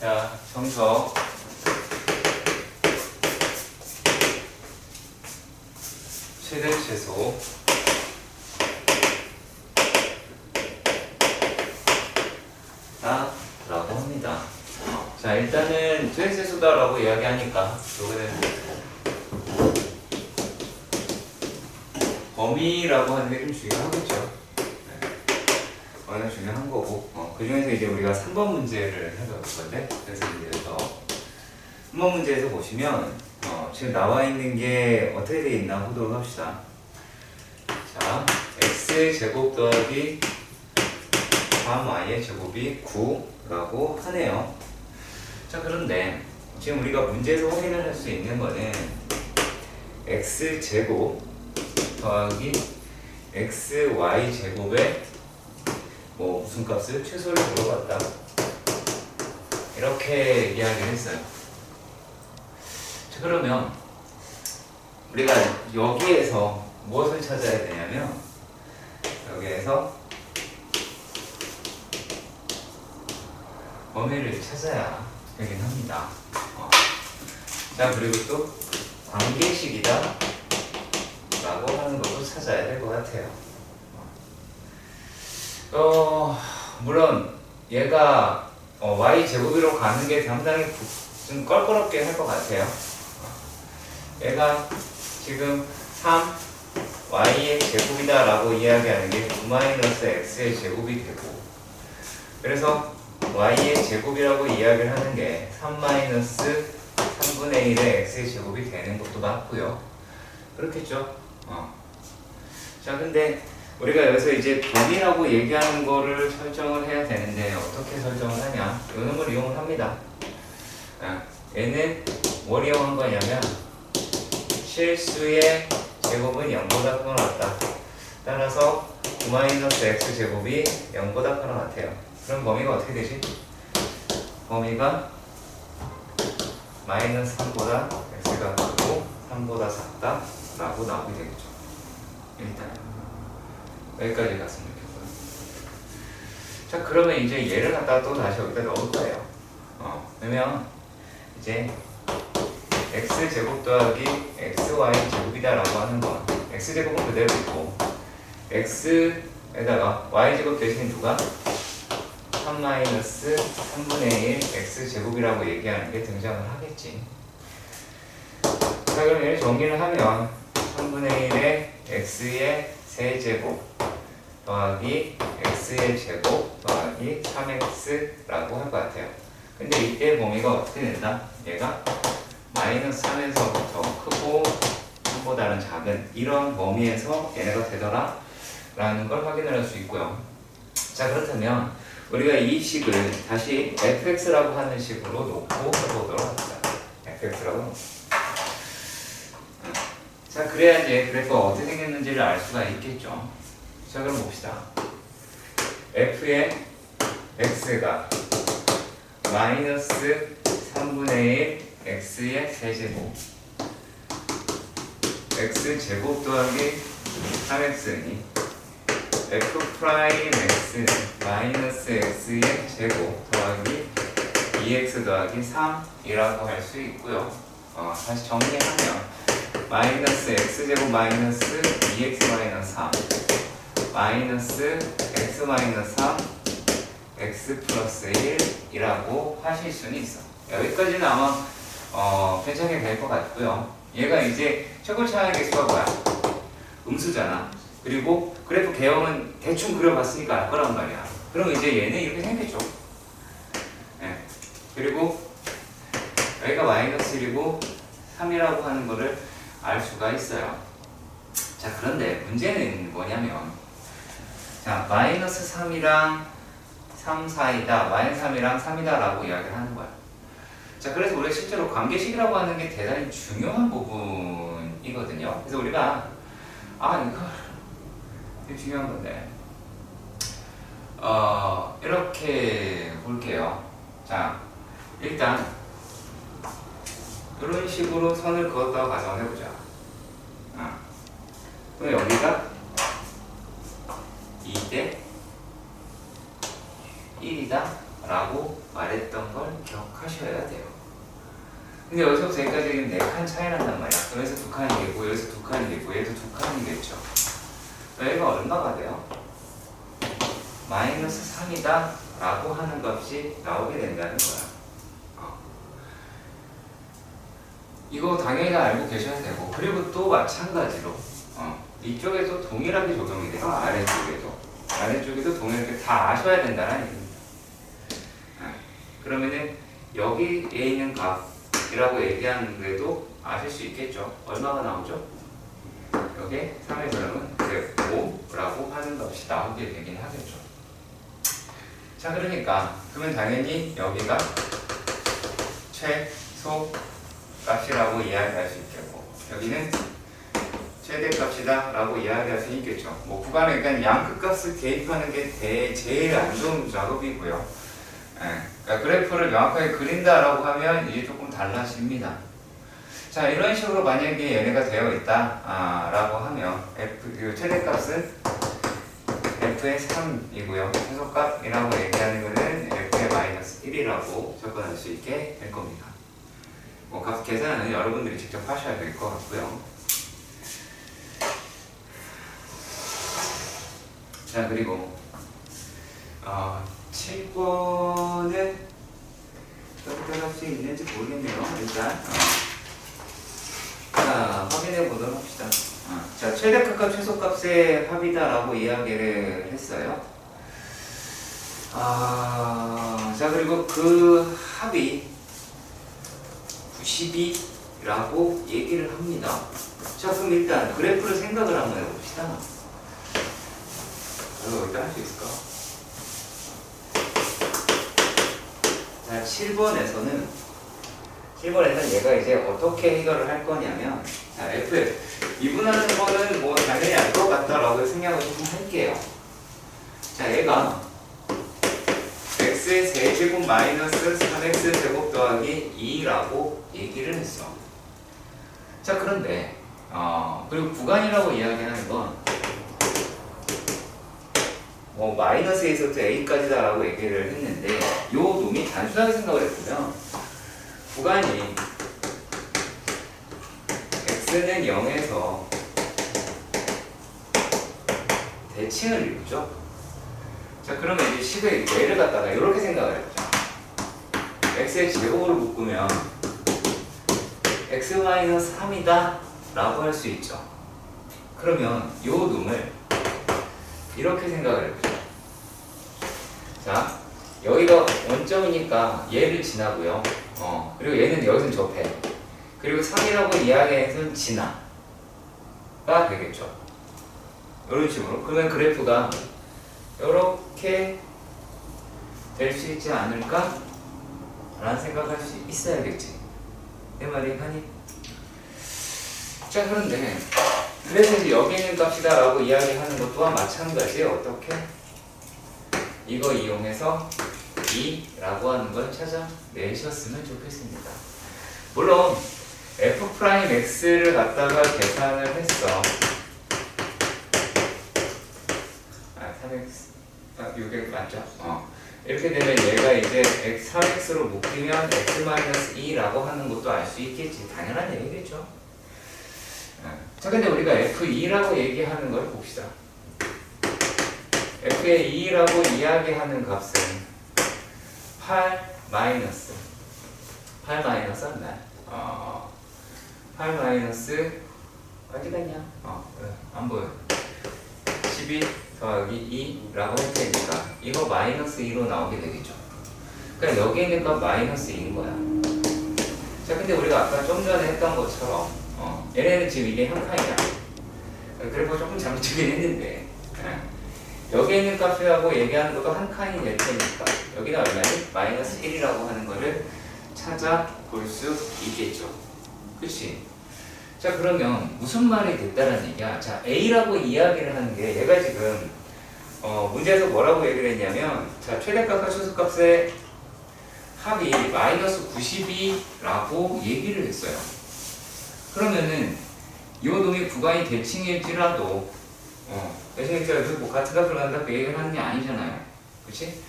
자, 정석 최대 최소 라고 합니다. 자, 일단은 최대 최소다라고 이야기하니까 요거는 범위라고 하는 게 좀 중요하겠죠. 네. 워낙 중요한 거고, 그 중에서 이제 우리가 3번 문제를 해볼 건데, 그래서 이제 3번 문제에서 보시면 지금 나와 있는 게 어떻게 되어 있나 보도록 합시다. 자, x제곱 더하기 3y의 제곱이 9라고 하네요. 자, 그런데 지금 우리가 문제에서 확인을 할 수 있는 거는 x제곱 더하기 xy제곱에 뭐 무슨 값을 최소를 물어봤다, 이렇게 이야기를 했어요. 자, 그러면 우리가 여기에서 무엇을 찾아야 되냐면, 여기에서 범위를 찾아야 되긴 합니다. 자, 그리고 또 관계식이다 라고 하는 것도 찾아야 될 것 같아요. 물론 얘가 y제곱으로 가는 게 상당히 좀 껄끄럽게 할 것 같아요. 얘가 지금 3y의 제곱이다 라고 이야기하는 게 9-x의 제곱이 되고, 그래서 y의 제곱이라고 이야기를 하는 게 3-3분의 1의 x의 제곱이 되는 것도 맞고요. 그렇겠죠? 자, 근데 우리가 여기서 이제 범위라고 얘기하는 거를 설정을 해야 되는데, 어떻게 설정을 하냐? 이 놈을 이용을 합니다. 얘는 뭘 이용한 거냐면, 실수의 제곱은 0보다 크거나 같다. 따라서 9-x 제곱이 0보다 크거나 같아요. 그럼 범위가 어떻게 되지? 범위가 -3보다 x가 크고 3보다 작다 라고 나오게 되겠죠. 일단 여기까지 갔으면 좋겠고요. 자, 그러면 이제 얘를 갖다가 또 다시 여기다 넣을 거예요. 그러면 이제 x제곱 더하기 xy제곱이다 라고 하는 건 x제곱은 그대로 있고, x에다가 y제곱 대신 누가? 3-3분의 1 x제곱이라고 얘기하는 게 등장을 하겠지. 자, 그럼 얘를 정리를 하면 3분의 1의 x의 세제곱 더하기 x의 제곱 더하기 3x라고 할 것 같아요. 근데 이때 범위가 어떻게 된다? 얘가 -3에서부터 크고 3보다는 작은 이런 범위에서 얘네가 되더라 라는 걸 확인을 할 수 있고요. 자, 그렇다면 우리가 이 식을 다시 fx라고 하는 식으로 놓고 해보도록 합시다. fx라고 놓고. 자, 그래야지 그래프가 어떻게 생겼는지를 알 수가 있겠죠. 자, 그럼 봅시다. f의 x가 -3분의 1 x의 세제곱 x제곱 더하기 3x니 f 프라임 x는 -x의 제곱 더하기 2x 더하기 3이라고 할 수 있고요. 다시 정리하면 -x제곱 -2x-3 -x-3 x 플러스 1이라고 하실 수는 있어. 여기까지는 아마 괜찮게 될 것 같고요. 얘가 이제 최고 차항의 개수가 뭐야? 음수잖아. 그리고 그래프 개형은 대충 그려봤으니까 알 거란 말이야. 그럼 이제 얘는 이렇게 생겼죠. 네. 그리고 여기가 -1이고 3이라고 하는 거를 알 수가 있어요. 자, 그런데 문제는 뭐냐면, 자, -3이랑 3 사이다, -3이랑 3이다 라고 이야기를 하는 거야. 자, 그래서 우리가 실제로 관계식이라고 하는 게 대단히 중요한 부분이거든요. 그래서 우리가 이거 중요한 건데 이렇게 볼게요. 자, 일단 이런 식으로 선을 그었다가 가정을 해보자. 그럼 여기가 2대 1이다 라고 말했던 걸 기억하셔야 돼요. 근데 여기서부터 여기까지 4칸 차이 난단 말이야. 여기서 2칸이겠고 여기서 2칸이겠고 얘도 2칸이겠죠. 여기가 얼마가 돼요? 마이너스 3이다 라고 하는 값이 나오게 된다는 거야. 이거 당연히 다 알고 계셔야 되고, 그리고 또 마찬가지로 이쪽에도 동일하게 적용이 돼요. 아래쪽에도 동일하게 다 아셔야 된다는 얘기입니다. 그러면은 여기에 있는 값이라고 얘기하는데도 아실 수 있겠죠. 얼마가 나오죠? 여기에 3의 그램은 5라고 하는 값이 나오게 되긴 하겠죠. 자, 그러면 당연히 여기가 최소 값이라고 이야기할 수 있겠고, 여기는 최대값이다 라고 이야기할 수 있겠죠. 뭐 구간에 그러니까 양끝값을 대입하는 게 제일 안 좋은 작업이고요. 그러니까 그래프를 명확하게 그린다 라고 하면 이게 조금 달라집니다. 자, 이런 식으로 만약에 얘네가 되어 있다 라고 하면 F, 최대값은 F의 3이고요. 최소값이라고 얘기하는 것은 F의 마이너스 1이라고 접근할 수 있게 될 겁니다. 값 계산은 여러분들이 직접 하셔야 될 것 같고요. 자, 그리고 7번은 어떻게 할 수 있는지 모르겠네요. 일단 자, 확인해 보도록 합시다. 자, 최대값과 최소값의 합이다라고 이야기를 했어요. 자, 그리고 그 합이 92라고 얘기를 합니다. 자, 그럼 일단 그래프를 생각을 한번 해봅시다. 이거 일단 할 수 있을까? 자, 7번에서는 얘가 이제 어떻게 해결을 할 거냐면, 자, F 미분하는 거는 뭐 당연히 알 것 같다라고 생각을 좀 할게요. 자, 얘가 x의 세제곱 마이너스 3x 제곱 더하기 2라고 얘기를 했어. 자, 그런데 그리고 구간이라고 이야기하는 건 뭐 마이너스 A부터 A까지다 라고 얘기를 했는데, 요 놈이 단순하게 생각을 했으면 구간이 x는 0에서 대칭을 이루죠. 자, 그러면 이제 식의 얘를 갖다가 이렇게 생각을 했죠. x의 제곱으로 묶으면 x-3이다 라고 할 수 있죠. 그러면 요 놈을 이렇게 생각을 해보죠. 자, 여기가 원점이니까 얘를 지나고요. 그리고 얘는 여기서 접해. 그리고 3이라고 이야기해서 지나가 되겠죠. 이런 식으로. 그러면 그래프가 이렇게 될 수 있지 않을까? 라는 생각할 수 있어야겠지. 내 말이 하니? 자, 그런데 그래서 이제 여기 있는 값이다 라고 이야기하는 것 또한 마찬가지에 어떻게? 이거 이용해서 2라고 하는 걸 찾아내셨으면 좋겠습니다. 물론 F'X를 갖다가 계산을 했어. 3x 6x 맞죠? 이렇게 되면 얘가 이제 3x로 묶이면 x-2라고 하는 것도 알 수 있겠지. 당연한 얘기겠죠. 자, 근데 우리가 F2라고 얘기하는 걸 봅시다. F의 2라고 이야기하는 값은 8 마이너스 얼마? 8 마이너스 어디 갔냐? 안 보여. 12 더하기 2라고 할 테니까 이거 마이너스 2로 나오게 되겠죠. 그러니까 여기 있는 값 마이너스 2인 거야. 자, 근데 우리가 아까 좀 전에 했던 것처럼 얘네는 지금 이게 한 칸이야. 그래서 조금 잘못되긴 했는데 여기 있는 값이라고 얘기하는 것도 한 칸이 될 테니까 여기는 얼마니? 마이너스 1이라고 하는 거를 찾아볼 수 있겠죠. 그치? 자, 그러면 무슨 말이 됐다는 얘기야? 자, A라고 이야기를 하는 게 얘가 지금 문제에서 뭐라고 얘기를 했냐면, 자, 최대값과 최소값의 합이 마이너스 92라고 얘기를 했어요. 그러면은 이 놈이 구간이 대칭일지라도 대칭일지라도 뭐 같은 값을 갖는다 그 얘기를 하는 게 아니잖아요. 그치?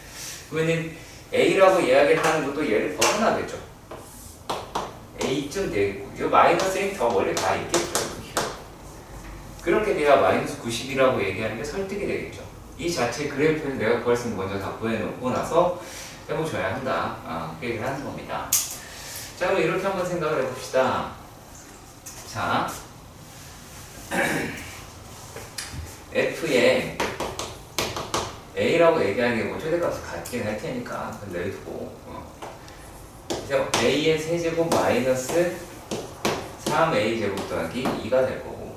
그러면은 A라고 이야기를 하는 것도 얘를 벗어나겠죠. A쯤 되겠고, 이 마이너스 A 더 멀리 가 있겠죠. 그렇게 돼야 마이너스 90이라고 얘기하는 게 설득이 되겠죠. 이 자체 그래프에서 내가 구할 수 있는 거 먼저 다 구해놓고 나서 해보셔야 한다. 그 얘기를 하는 겁니다. 자, 그럼 이렇게 한번 생각을 해봅시다. 자, F에 A라고 얘기하는 게 뭐 최대값을 갖긴 할 테니까 내두고 그래서 A의 세제곱 마이너스 3A 제곱 더하기 2가 될 거고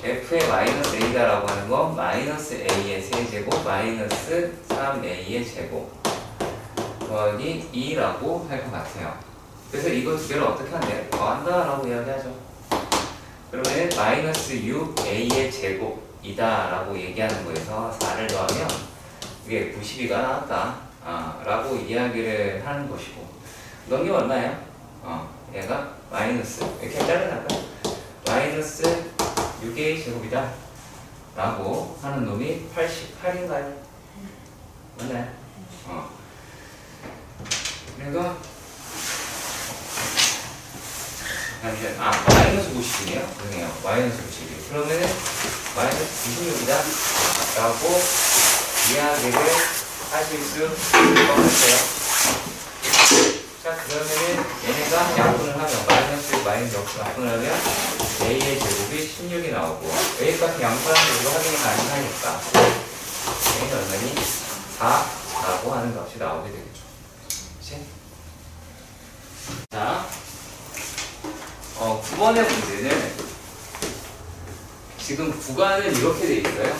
F의 마이너스 A다라고 하는 건 마이너스 A의 세제곱 마이너스 3A의 제곱 더하기 2라고 할 것 같아요. 그래서 이거 두 개를 어떻게 한대요? 더한다라고 이야기하죠. 그러면 마이너스 6A의 제곱이다 라고 얘기하는 거에서 4를 더하면 이게 92가 나왔다 라고 이야기를 하는 것이고 넘기면 얼마예요? 얘가 마이너스 이렇게 자르나까 마이너스 6A 제곱이다 라고 하는 놈이 88인가요? 맞나요? 그래서 마이너스 90이네요. 그러네요. 마이너스 90이. 그러면은 마이너스 96이다 라고 이야기를 하실 수 있을 것 같아요. 자, 그러면은 얘네가 약분을 하면 마이너스 역수 약분을 하면 A의 제곱이 16이 나오고 A값이 양수하는 걸로 확인이 가능하니까 A는 얼마니? 4라고 하는 값이 나오게 되겠죠. 그치? 자, 9번의 문제는 지금 구간은 이렇게 돼 있어요.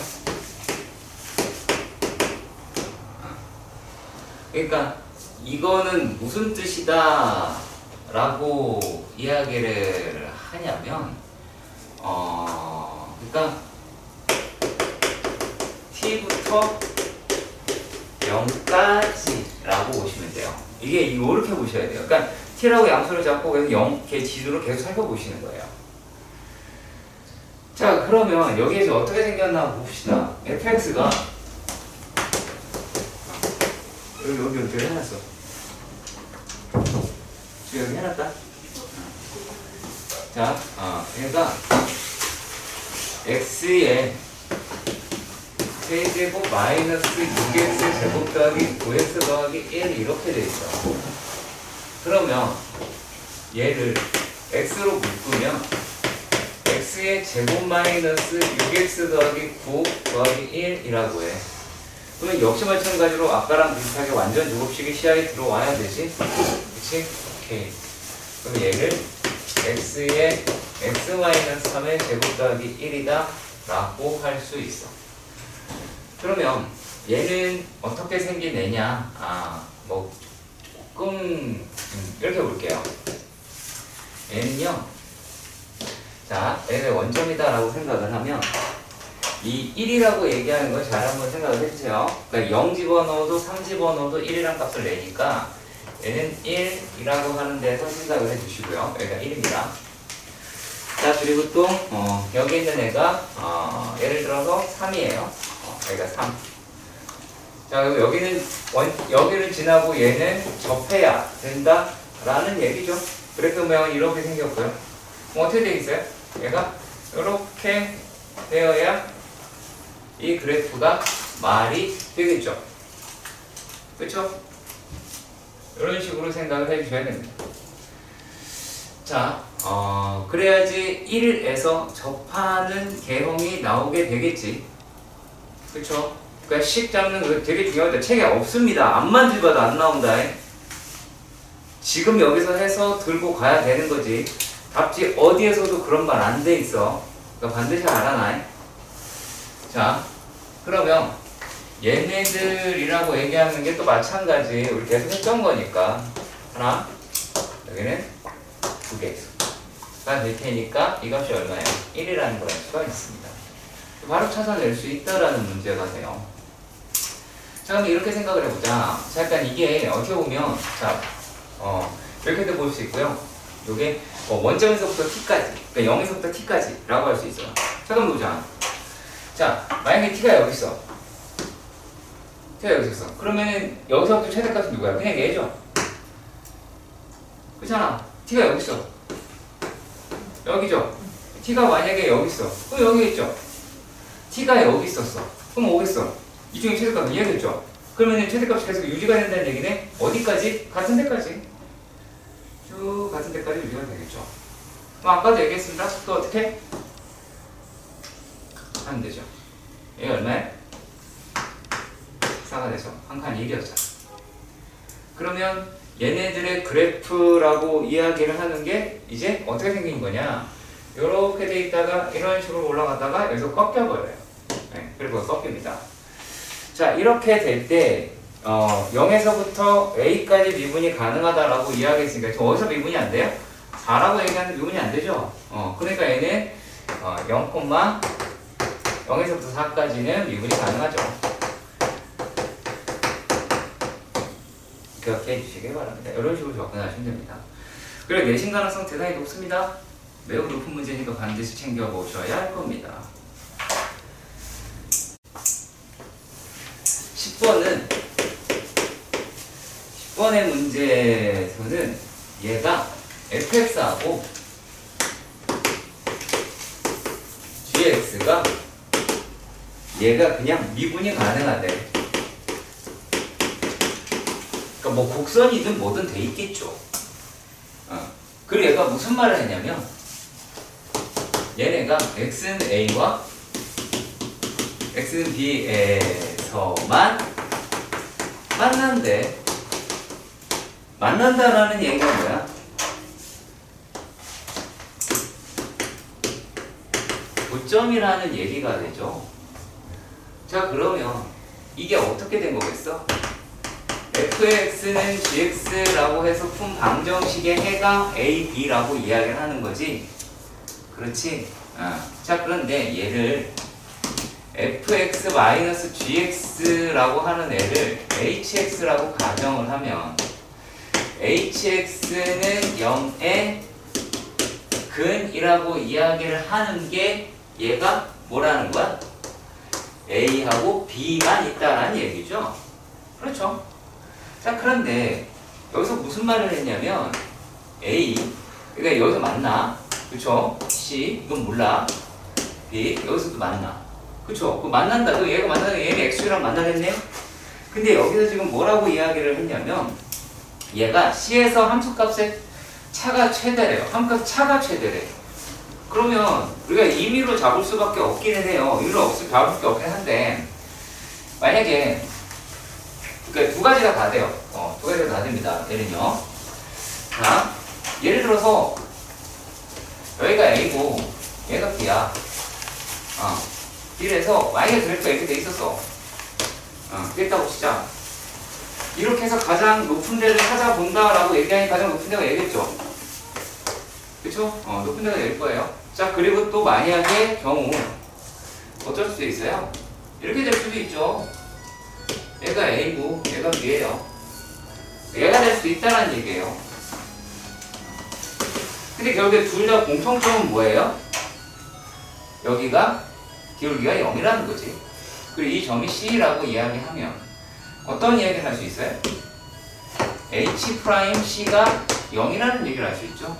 그러니까 이거는 무슨 뜻이다 라고 이야기를 하냐면 그러니까 t부터 0까지 라고 보시면 돼요. 이게 이렇게 보셔야 돼요. 그러니까 t라고 양수를 잡고 그래서 0, 걔 지수로 계속 살펴보시는 거예요. 자, 그러면 여기에서 어떻게 생겼나 봅시다. fx가 여기 어떻게 해놨어? 지금 여기 해놨다? 자, 얘가 x의 세제곱 마이너스 6x 제곱 더하기 9x 더하기 1 이렇게 돼 있어. 그러면 얘를 x로 묶으면 x의 제곱 마이너스 6x 더하기 9 더하기 1이라고 해. 그러면 역시 마찬가지로 아까랑 비슷하게 완전 제곱식이 시야에 들어와야 되지? 그치? 오케이. 그럼 얘를 x의 x-3의 제곱 더하기 1이다 라고 할 수 있어. 그러면 얘는 어떻게 생긴 애냐? 뭐 조금 이렇게 볼게요. 얘는요, 자, 얘의 원점이다 라고 생각을 하면 이 1이라고 얘기하는 걸 잘 한번 생각을 해주세요. 그러니까 0 집어넣어도 3 집어넣어도 1이란 값을 내니까 얘는 1이라고 하는 데서 생각을 해주시고요. 여기가 1입니다. 자, 그리고 또 여기 있는 애가 예를 들어서 3이에요. 여기가 3. 자, 그리고 여기는 여기를 지나고 얘는 접해야 된다 라는 얘기죠. 그래프 모양은 이렇게 생겼고요. 어떻게 되어 있어요? 얘가 이렇게 되어야 이 그래프가 말이 되겠죠. 그렇죠? 이런 식으로 생각을 해주셔야 됩니다. 자, 그래야지 1에서 접하는 개형이 나오게 되겠지. 그렇죠? 그러니까 식 잡는 거 되게 중요하다. 책에 없습니다. 앞만 들봐도 안 나온다. 지금 여기서 해서 들고 가야 되는 거지. 답지 어디에서도 그런 말 안 돼 있어. 그러니까 반드시 알아놔. 자, 그러면 얘네들이라고 얘기하는 게 또 마찬가지. 우리 계속 했던 거니까 하나, 여기는 2개가 될 테니까 이 값이 얼마예요? 1이라는 걸 알 수가 있습니다. 바로 찾아낼 수 있다라는 문제가 돼요. 자, 그럼 이렇게 생각을 해보자. 자, 일단 이게 어떻게 보면 자, 이렇게도 볼 수 있고요. 요게 원점에서부터 t까지, 그러니까 0에서부터 t까지 라고 할 수 있어요. 잠깐 보자. 자, 만약에 t가 여기 있어. t가 여기 있었어. 그러면은 여기서부터 최대값은 누구야? 그냥 얘죠. 그렇잖아. t가 여기 있어. 여기죠. t가 만약에 여기 있어. 그럼 여기 있죠. t가 여기 있었어. 그럼 오겠어. 이 중에 최대값은 얘겠죠. 그러면 최대값이 계속 유지가 된다는 얘기네. 어디까지? 같은 데까지. 쭉 같은 데까지 유지가 되겠죠. 그럼 아까도 얘기했습니다. 또 어떻게 하면 되죠. 얘가 얼마야? 4가 돼서 한 칸 1이었잖아. 그러면 얘네들의 그래프라고 이야기를 하는 게 이제 어떻게 생긴 거냐? 이렇게 돼 있다가 이런 식으로 올라가다가 여기서 꺾여버려요. 네, 그래프가 꺾입니다. 자, 이렇게 될 때 0에서부터 A까지 미분이 가능하다라고 이야기했으니까 저 어디서 미분이 안 돼요? 4라고 얘기하는 미분이 안 되죠. 그러니까 얘는 0,0에서부터 4까지는 미분이 가능하죠. 기억해 주시기 바랍니다. 이런 식으로 접근하시면 됩니다. 그리고 내신 가능성 대단히 높습니다. 매우 높은 문제니까 반드시 챙겨보셔야 할 겁니다. 10번의 문제에서는 얘가 fx하고 gx가 얘가 그냥 미분이 가능하대. 그러니까 뭐 곡선이든 뭐든 돼 있겠죠. 그리고 얘가 무슨 말을 했냐면 얘네가 x는 a와 x는 b에서만 만난다라는 얘기가 뭐야? 고점이라는 얘기가 되죠. 자, 그러면 이게 어떻게 된 거겠어? fx는 gx라고 해서 푼 방정식의 해가 a, b라고 이야기를 하는 거지. 그렇지? 자, 그런데 얘를 fx-gx라고 하는 애를 hx라고 가정을 하면 hx는 0의 근이라고 이야기를 하는 게 얘가 뭐라는 거야? a하고 b만 있다라는 얘기죠. 그렇죠? 자, 그런데 여기서 무슨 말을 했냐면 a, 그러니까 여기서 만나. 그쵸? c, 이건 몰라. b, 여기서도 만나. 그쵸? 그 만난다. 그 얘가 만나는 얘는 x랑 만나겠네요? 근데 여기서 지금 뭐라고 이야기를 했냐면 얘가 c에서 함수값의 차가 최대래요. 함수값 차가 최대래. 그러면 우리가 임의로 잡을 수밖에 없기는 해요. 임의로 잡을 수밖에 없긴 한데 만약에 그러니까 두 가지가 다 돼요. 두 가지가 다 됩니다. 얘는요. 자, 예를 들어서 여기가 A고 얘가 B야. 이래서 만약에 그래프가 이렇게 돼 있었어. 그랬다고 치자. 이렇게 해서 가장 높은 데를 찾아본다라고 얘기하니 가장 높은 데가 얘겠죠. 그쵸? 높은 데가 얘일 거예요. 자, 그리고 또 만약의 경우 어쩔 수도 있어요. 이렇게 될 수도 있죠. 얘가 A고 얘가 B예요. 얘가 될 수도 있다는 얘기예요. 근데 결국에 둘 다 공통점은 뭐예요? 여기가 기울기가 0이라는 거지. 그리고 이 점이 C라고 이야기하면 어떤 이야기를 할 수 있어요? H'C가 0이라는 얘기를 할 수 있죠.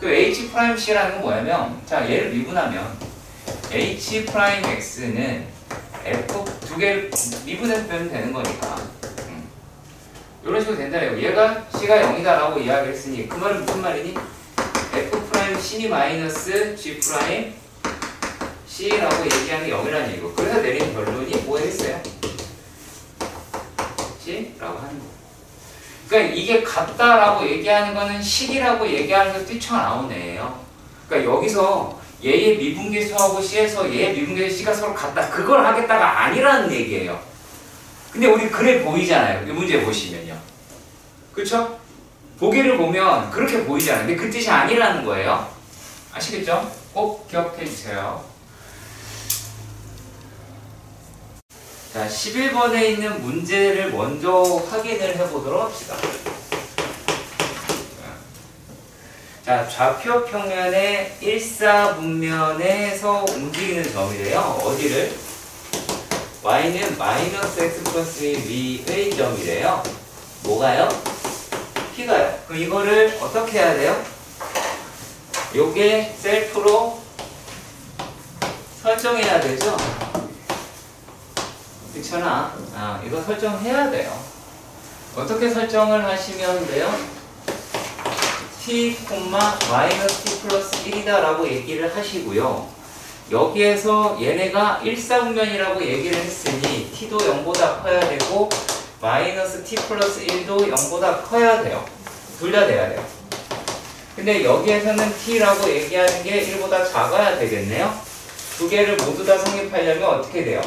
또 H'C라는 건 뭐냐면 자, 얘를 미분하면 H'X는 F 두 개를 미분해서 빼면 되는 거니까 이런 식으로 된다래요. 얘가 C가 0이다라고 이야기했으니 그 말은 무슨 말이니? F'C니 마이너스 G'C라고 얘기하는 게 0이라는 얘기고 그래서 내린 결론이 뭐 했어요? C라고 하는 거. 그러니까 이게 같다라고 얘기하는 거는 식이라고 얘기하는 거 뛰쳐나온 애예요. 그러니까 여기서 얘의 미분계수하고 C에서 얘의 미분계수 C가 서로 같다. 그걸 하겠다가 아니라는 얘기예요. 근데 우리 그래 보이잖아요. 이 문제 보시면요. 그렇죠? 보기를 보면 그렇게 보이잖아요. 근데 그 뜻이 아니라는 거예요. 아시겠죠? 꼭 기억해 주세요. 자, 11번에 있는 문제를 먼저 확인을 해보도록 합시다. 자, 좌표 평면의 일사분면에서 움직이는 점이래요. 어디를? y는 마이너스 x 플러스 b의 점이래요. 뭐가요? p가요. 그럼 이거를 어떻게 해야 돼요? 요게 셀프로 설정해야 되죠? 그렇잖아. 이거 설정해야 돼요. 어떻게 설정을 하시면 돼요? t, 마이너스 t 플러스 1이다 라고 얘기를 하시고요. 여기에서 얘네가 1사분면이라고 얘기를 했으니 t도 0보다 커야 되고 마이너스 t 플러스 1도 0보다 커야 돼요. 둘 다 돼야 돼요. 근데 여기에서는 t라고 얘기하는 게 1보다 작아야 되겠네요. 두 개를 모두 다 성립하려면 어떻게 돼요?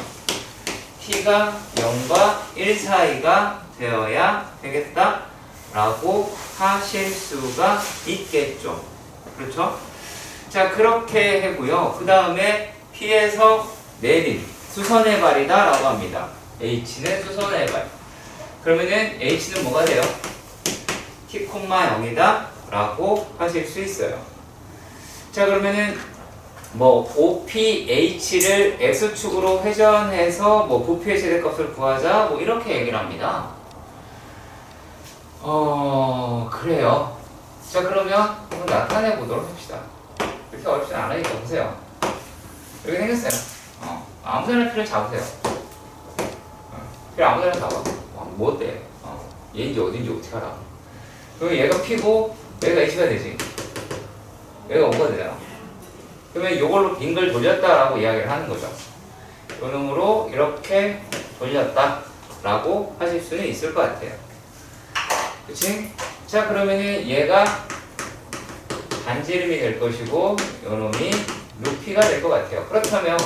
t가 0과 1 사이가 되어야 되겠다 라고 하실 수가 있겠죠. 그렇죠? 자, 그렇게 하고요. 그 다음에 p에서 내림, 수선의 발이다 라고 합니다. h는 수선의 발. 그러면은 h는 뭐가 돼요? t, 0이다 라고 하실 수 있어요. 자, 그러면은 뭐 OPH를 X축으로 회전해서 뭐 부피의 최대값을 구하자 뭐 이렇게 얘기를 합니다. 그래요. 자, 그러면 한번 나타내 보도록 합시다. 그렇게 어렵진 않으니까 보세요. 이렇게 생겼어요. 아무데나 피를 잡으세요. 피를 아무데나 잡아. 뭐 어때? 얘인지 어딘지 어떻게 알아? 그러면 얘가 P고 얘가 H가 되지. 얘가 O가 되잖아. 그러면 이걸로 빙글 돌렸다라고 이야기를 하는 거죠. 요놈으로 이렇게 돌렸다라고 하실 수는 있을 것 같아요. 그치? 자, 그러면은 얘가 반지름이 될 것이고 요놈이 루피가 될 것 같아요. 그렇다면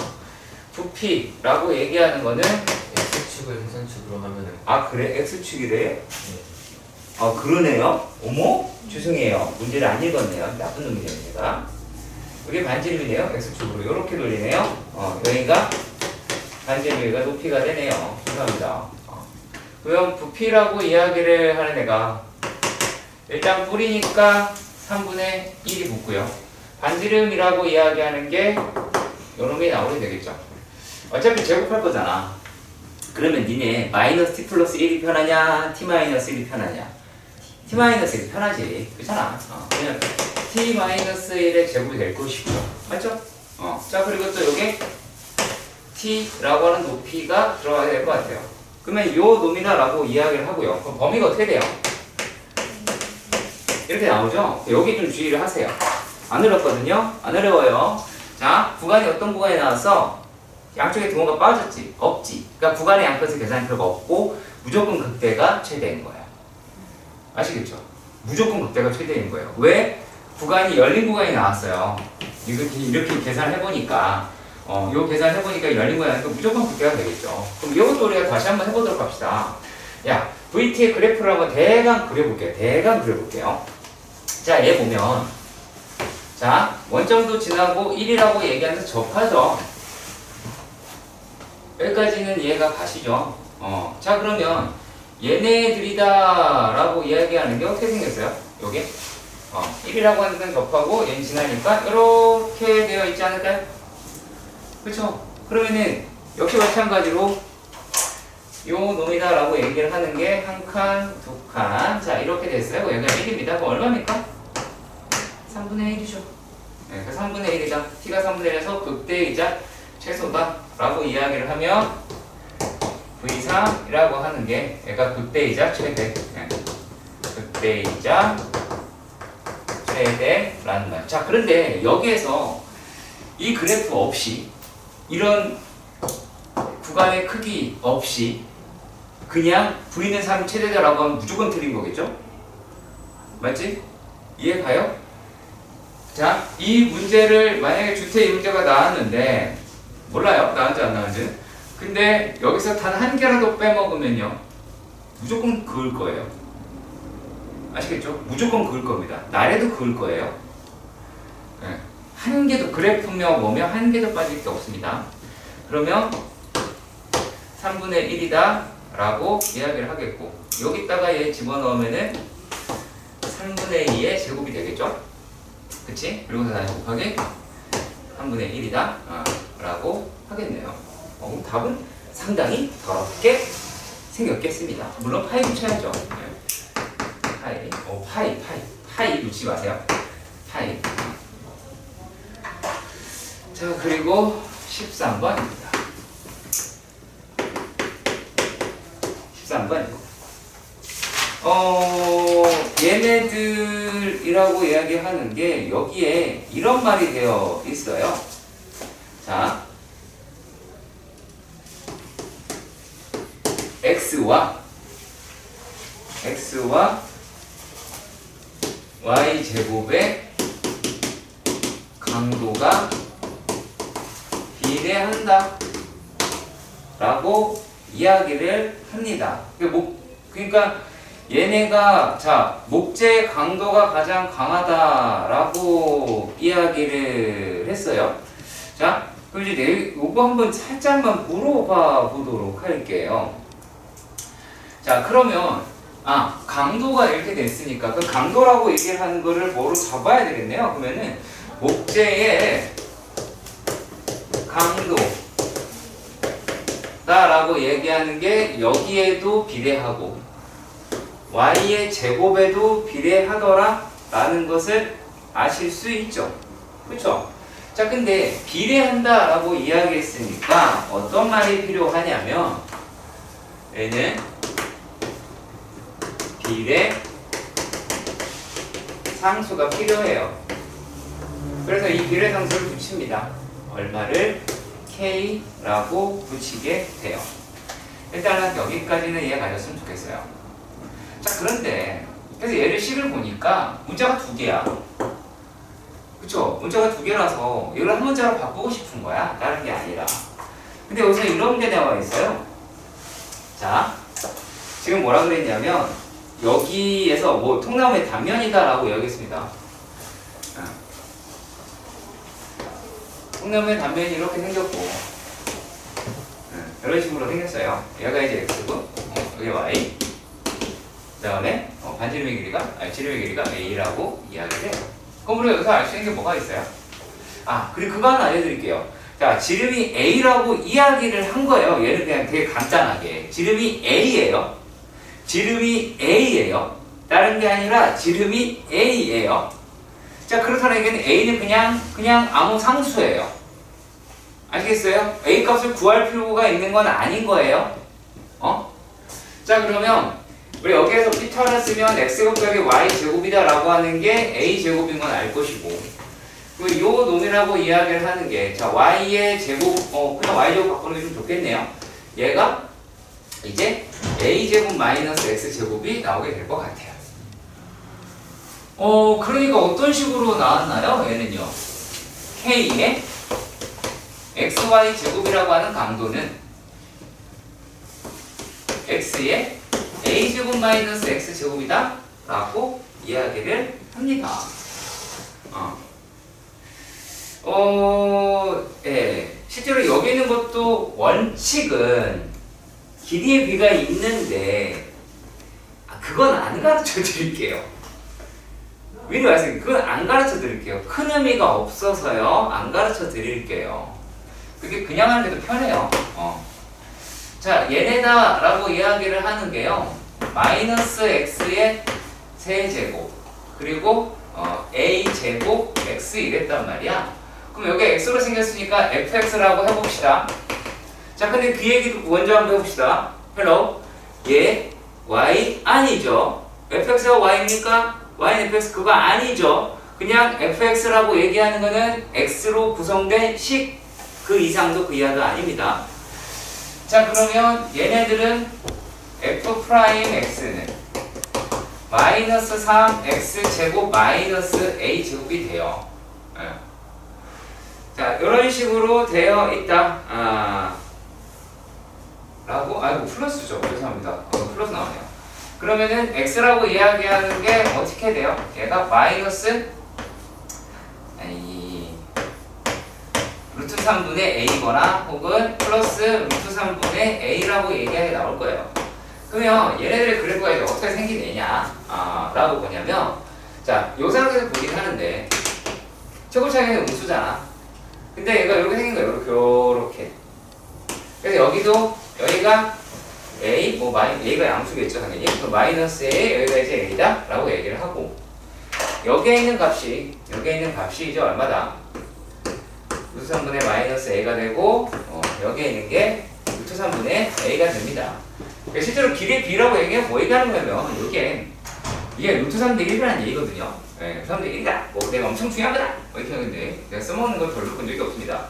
부피라고 얘기하는 거는 X축을 회전축으로 하면은 그래? X축이래? 네. 그러네요? 어머? 죄송해요. 문제를 안 읽었네요. 나쁜 놈이네요, 제가. 이게 반지름이네요. X축으로 이렇게 돌리네요. 여기가 반지름이가 높이가 되네요. 죄송합니다. 그럼 부피라고 이야기를 하는 애가 일단 뿌리니까 3분의 1이 붙고요. 반지름이라고 이야기하는 게 요놈이 나오게 되겠죠. 어차피 제곱할 거잖아. 그러면 니네 마이너스 t 플러스 1이 편하냐? t 마이너스 1이 편하냐? t 마이너스 1이 편하지. 그렇잖아. 그냥 t 마이너스 1의 제곱이 될 것이고요. 맞죠? 자, 그리고 또 요게 t라고 하는 높이가 들어가야 될 것 같아요. 그러면 요 놈이다 라고 이야기를 하고요. 그럼 범위가 어떻게 돼요? 이렇게 나오죠? 여기 좀 주의를 하세요. 안 어렵거든요? 안 어려워요. 자, 구간이 어떤 구간이 나왔어? 양쪽에 등호가 빠졌지? 없지? 그러니까 구간의 양끝을 계산할 필요가 없고 무조건 극대가 최대인 거야. 아시겠죠? 무조건 극대가 최대인 거예요. 왜? 구간이 열린 구간이 나왔어요. 이렇게 계산해보니까 요 계산해보니까 열린 구간이 나니까 무조건 극대가 되겠죠. 그럼 이것도 우리가 다시 한번 해보도록 합시다. 야, VT의 그래프를 한번 대강 그려볼게요. 자, 얘 보면 자, 원점도 지나고 1이라고 얘기하면서 접하죠. 여기까지는 이해가 가시죠? 자, 그러면 얘네들이다 라고 이야기하는 게 어떻게 생겼어요? 요게 1이라고 하는 건 접하고 얘는 지나니까 이렇게 되어 있지 않을까요? 그렇죠? 그러면은 역시 마찬가지로 요 놈이다 라고 얘기를 하는 게 한 칸, 두 칸. 자, 이렇게 됐어요. 여기가 1입니다. 그럼 얼마입니까? 3분의 1이죠. 네, 그 3분의 1이다. t가 3분의 1에서 극대이자 최소다 라고 이야기를 하면 V3이라고 하는 게 얘가 극대이자 최대. 네. 극대이자 최대라는 말. 자, 그런데 여기에서 이 그래프 없이 이런 구간의 크기 없이 그냥 V는 3 최대다라고 하면 무조건 틀린 거겠죠? 맞지? 이해 가요? 자, 이 문제를 만약에 주태 이 문제가 나왔는데 몰라요? 나왔는지 안 나왔는지. 근데 여기서 단 한 개라도 빼먹으면요 무조건 그을 거예요. 아시겠죠? 무조건 그을 겁니다. 나래도 그을 거예요. 네. 한 개도 그래프며 뭐며 한 개도 빠질 게 없습니다. 그러면 3분의 1이다 라고 이야기를 하겠고 여기다가 얘 집어넣으면은 3분의 2의 제곱이 되겠죠? 그치? 그리고 다시 곱하기 3분의 1이다 라고 하겠네요. 그럼 답은 상당히 더럽게 생겼겠습니다. 물론 파이 붙여야죠. 파이 붙이지 마세요. 파이. 자, 그리고 13번입니다. 13번이고. 얘네들이라고 이야기하는 게 여기에 이런 말이 되어 있어요. 자, x와 y 제곱의 강도가 비례한다 라고 이야기를 합니다. 그러니까 얘네가 자 목재의 강도가 가장 강하다라고 이야기를 했어요. 자, 그럼 이제 이거 한번 살짝만 물어봐 보도록 할게요. 자, 그러면 강도가 이렇게 됐으니까 그 강도라고 얘기를 하는 거를 뭐로 잡아야 되겠네요. 그러면은 목재의 강도다라고 얘기하는 게 여기에도 비례하고 y의 제곱에도 비례하더라 라는 것을 아실 수 있죠. 그렇죠? 자, 근데 비례한다 라고 이야기했으니까 어떤 말이 필요하냐면 얘는 비례 상수가 필요해요. 그래서 이 비례 상수를 붙입니다. 얼마를? K라고 붙이게 돼요. 일단은 여기까지는 이해 가셨으면 좋겠어요. 자, 그런데 그래서 얘를 식을 보니까 문자가 두 개야. 그쵸? 문자가 두 개라서 이걸 한 문자로 바꾸고 싶은 거야. 다른 게 아니라. 근데 여기서 이런 게 나와 있어요. 자, 지금 뭐라 그랬냐면 여기에서 뭐 통나무의 단면이다 라고 이야기했습니다. 통나무의 단면이 이렇게 생겼고 이런 식으로 생겼어요. 얘가 이제 x고 여기 y, 그 다음에 반지름의 길이가 지름의 길이가 a라고 이야기를 해요. 그럼 우리가 여기서 알 수 있는 게 뭐가 있어요? 그리고 그거 하나 알려드릴게요. 자, 지름이 a라고 이야기를 한 거예요. 얘는 그냥 되게 간단하게 지름이 a예요. 지름이 a예요. 다른 게 아니라 지름이 a예요. 자, 그렇다는 얘기는 a는 그냥 아무 상수예요. 아시겠어요? a 값을 구할 필요가 있는 건 아닌 거예요. 자, 그러면 우리 여기에서 피타를 쓰면 x제곱 곱하기 y제곱이다 라고 하는 게 a제곱인 건 알 것이고, 그리고 요 놈이라고 이야기를 하는 게, 자, y의 제곱, 그냥 y제곱 바꾸는 게 좀 좋겠네요. 얘가 이제 a제곱 마이너스 x제곱이 나오게 될 것 같아요. 그러니까 어떤 식으로 나왔나요? 얘는요. k의 xy 제곱이라고 하는 강도는 x의 a제곱 마이너스 x제곱이다 라고 이야기를 합니다. 예. 실제로 여기 있는 것도 원칙은 길이의 비가 있는데 그건 안 가르쳐 드릴게요. 미리 말씀드릴게요. 그건 안 가르쳐 드릴게요. 큰 의미가 없어서요. 안 가르쳐 드릴게요. 그게 그냥 하는 게 더 편해요. 자, 얘네다 라고 이야기를 하는 게요. 마이너스 x의 세제곱 그리고 a제곱 x 이랬단 말이야. 그럼 여기 x로 생겼으니까 fx라고 해봅시다. 자, 근데 그 얘기도 먼저 한번 해봅시다. hello. 얘 y 아니죠. fx가 y입니까? y는 fx 그거 아니죠. 그냥 fx라고 얘기하는 거는 x로 구성된 식 그 이상도 그 이하도 아닙니다. 자, 그러면 얘네들은 f'x는 마이너스 3x제곱 마이너스 a제곱이 돼요. 자, 이런 식으로 되어 있다. 라고, 플러스죠. 죄송합니다. 플러스 나오네요. 그러면은 x라고 이야기하는 게 어떻게 돼요? 얘가 마이너스 루트 3분의 a거나 혹은 플러스 루트 3분의 a라고 얘기하게 나올 거예요. 그러면 얘네들의 그래프가 이제 어떻게 생기느냐 라고 보냐면, 자, 요 상태에서 보긴 하는데 최고차이는 음수잖아. 근데 얘가 이렇게 생긴 거예요. 이렇게. 그래서 여기도 여기가 A, A가 양수겠죠, 당연히. 그 마이너스 A, 여기가 이제 A다? 라고 얘기를 하고, 여기에 있는 값이 이제 얼마다? 루트 3분의 마이너스 A가 되고, 여기에 있는 게 루트 3분의 A가 됩니다. 실제로 길이 B라고 얘기하면 뭐 얘기하는 거냐면, 이게 루트 3분의 1이라는 얘기거든요. 네, 3분의 1이다. 내가 엄청 중요한 거다. 이렇게 하는데, 내가 써먹는 걸 별로 본 적이 없습니다.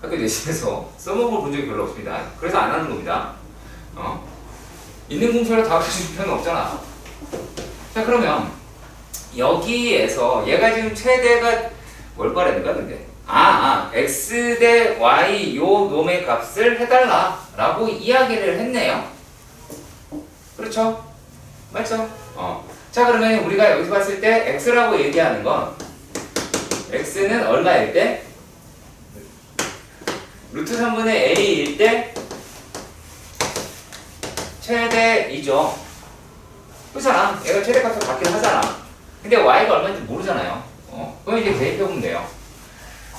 학교 내신에서 써먹어 본 적이 별로 없습니다. 그래서 안 하는 겁니다. 있는 공처럼 다 가르쳐줄 필요는 없잖아. 자, 그러면 여기에서 얘가 지금 최대가 뭘 말하는 거야, 근데? x 대 y 요 놈의 값을 해달라 라고 이야기를 했네요. 그렇죠? 맞죠? 자, 그러면 우리가 여기서 봤을 때 x라고 얘기하는 건 x는 얼마일 때? 루트 3분의 a일 때 최대이죠. 그렇잖아. 얘가 최대값을 갖긴 하잖아. 근데 y가 얼마인지 모르잖아요. 그럼 이제 대입해보면 돼요.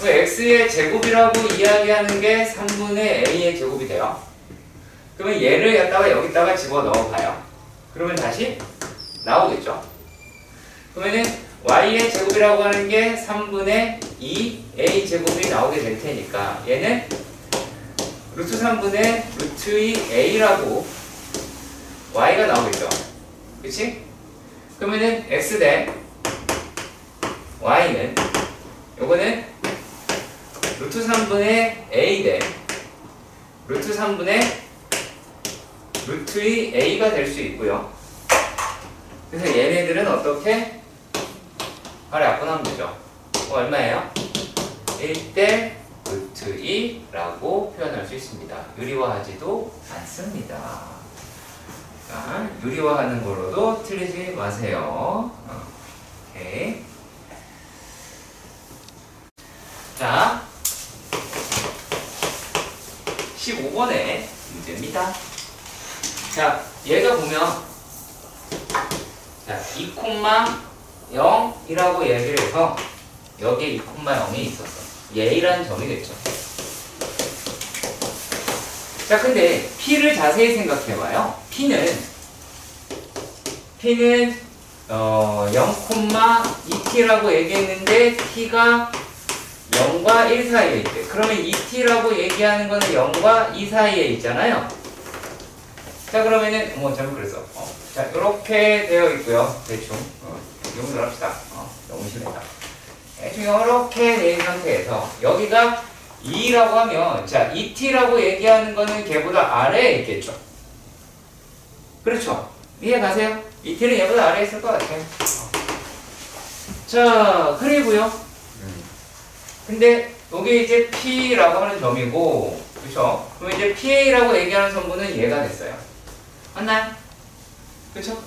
x의 제곱이라고 이야기하는 게 3분의 a의 제곱이 돼요. 그러면 얘를 갖다가 여기다가 집어넣어봐요. 그러면 다시 나오겠죠. 그러면은 y의 제곱이라고 하는 게 3분의 2 a 제곱이 나오게 될 테니까 얘는 루트 3분의 루트 2 a라고 y가 나오겠죠. 그치? 그러면은 x 대 y는 요거는 루트 3분의 a 대 루트 3분의 루트 2 a가 될 수 있고요. 그래서 얘네들은 어떻게? 바로 약분하면 되죠. 얼마예요? 1대 루트 2라고 표현할 수 있습니다. 유리화하지도 않습니다. 자, 유리화하는 걸로도 틀리지 마세요. 오케이. 자, 15번의 문제입니다. 자, 얘가 보면 자, 2,0이라고 얘기를 해서 여기에 2,0이 있었어. 얘라는 점이겠죠. 자, 근데 P를 자세히 생각해봐요. P는 0,2t라고 얘기했는데 T가 0과 1 사이에 있대. 그러면 2t라고 얘기하는 거는 0과 2 사이에 있잖아요. 자, 그러면은 잘못 그랬어. 자, 이렇게 되어 있고요. 대충 용서를 합시다. 너무 심했다. 대충 이렇게 된 상태에서 여기가 2라고 하면 자, 2t라고 얘기하는 거는 걔보다 아래에 있겠죠. 그렇죠? 이해 가세요? 2t는 얘보다 아래에 있을 것 같아요. 자, 그리고요. 근데 이게 이제 P라고 하는 점이고, 그쵸? 그럼 이제 PA라고 얘기하는 성분은 얘가 됐어요. 맞나요? 그쵸?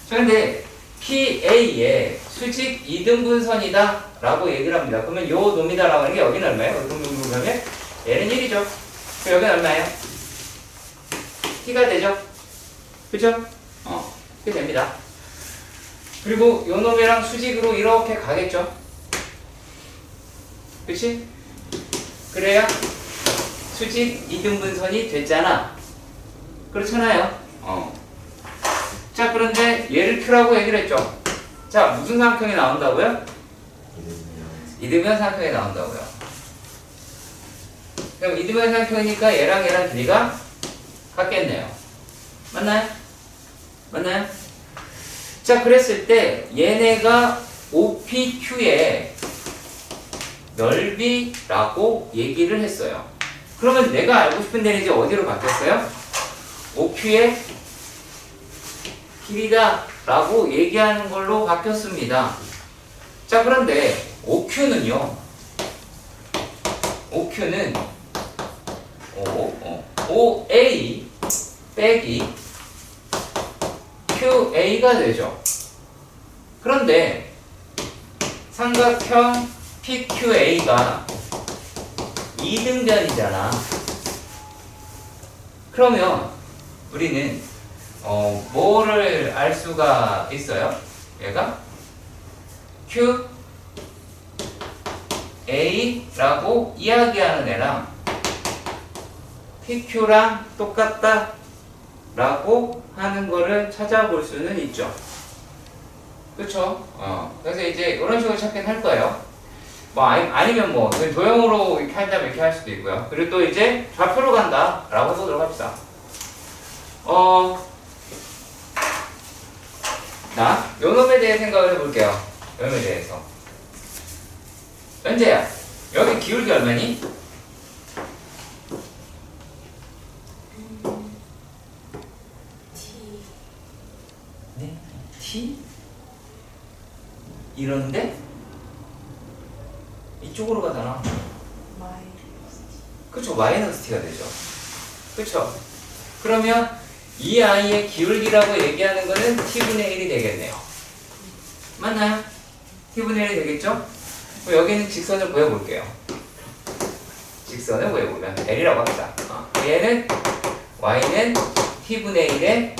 자, 근데 PA의 수직 이등분선이다 라고 얘기를 합니다. 그러면 요 놈이다 라고 하는 게 여기는 얼마예요? 그러면 얘는 1이죠. 그럼 여기는 얼마예요? T가 되죠? 그쵸? 이렇게 됩니다. 그리고 요 놈이랑 수직으로 이렇게 가겠죠? 그치? 그래야 수직 이등분선이 됐잖아. 그렇잖아요. 자, 그런데 얘를 Q라고 얘기를 했죠. 자, 무슨 삼각형이 나온다고요? 이등변 삼각형이 나온다고요. 그럼 이등변 삼각형이니까 얘랑 길이가 같겠네요. 맞나요? 맞나요? 자, 그랬을 때 얘네가 OPQ의 넓이라고 얘기를 했어요. 그러면 내가 알고 싶은 데는 이제 어디로 바뀌었어요? OQ의 길이다 라고 얘기하는 걸로 바뀌었습니다. 자, 그런데 OQ는요. OQ는 OA 빼기 QA가 되죠. 그런데 삼각형 PQA가 이등변이잖아. 그러면 우리는 뭐를 알 수가 있어요? 얘가 QA라고 이야기하는 애랑 PQ랑 똑같다 라고 하는 거를 찾아볼 수는 있죠. 그쵸? 그래서 이제 이런 식으로 찾긴 할 거예요. 뭐 아니면 뭐 도형으로 이렇게 한다면 이렇게 할 수도 있고요. 그리고 또 이제 좌표로 간다 라고 해보도록 합시다. 나 요놈에 대해 생각을 해볼게요. 요놈에 대해서. 현재야, 여기 기울기 얼마니? 네? T? 이런데? 이쪽으로 가잖아. 그쵸, 마이너스 T가 되죠. 그쵸? 그러면 이 아이의 기울기라고 얘기하는 거는 T분의 1이 되겠네요. 맞나요? T분의 1이 되겠죠? 그럼 여기는 직선을 보여볼게요. 직선을 보여보면 L이라고 합시다. 얘는 Y는 T분의 1에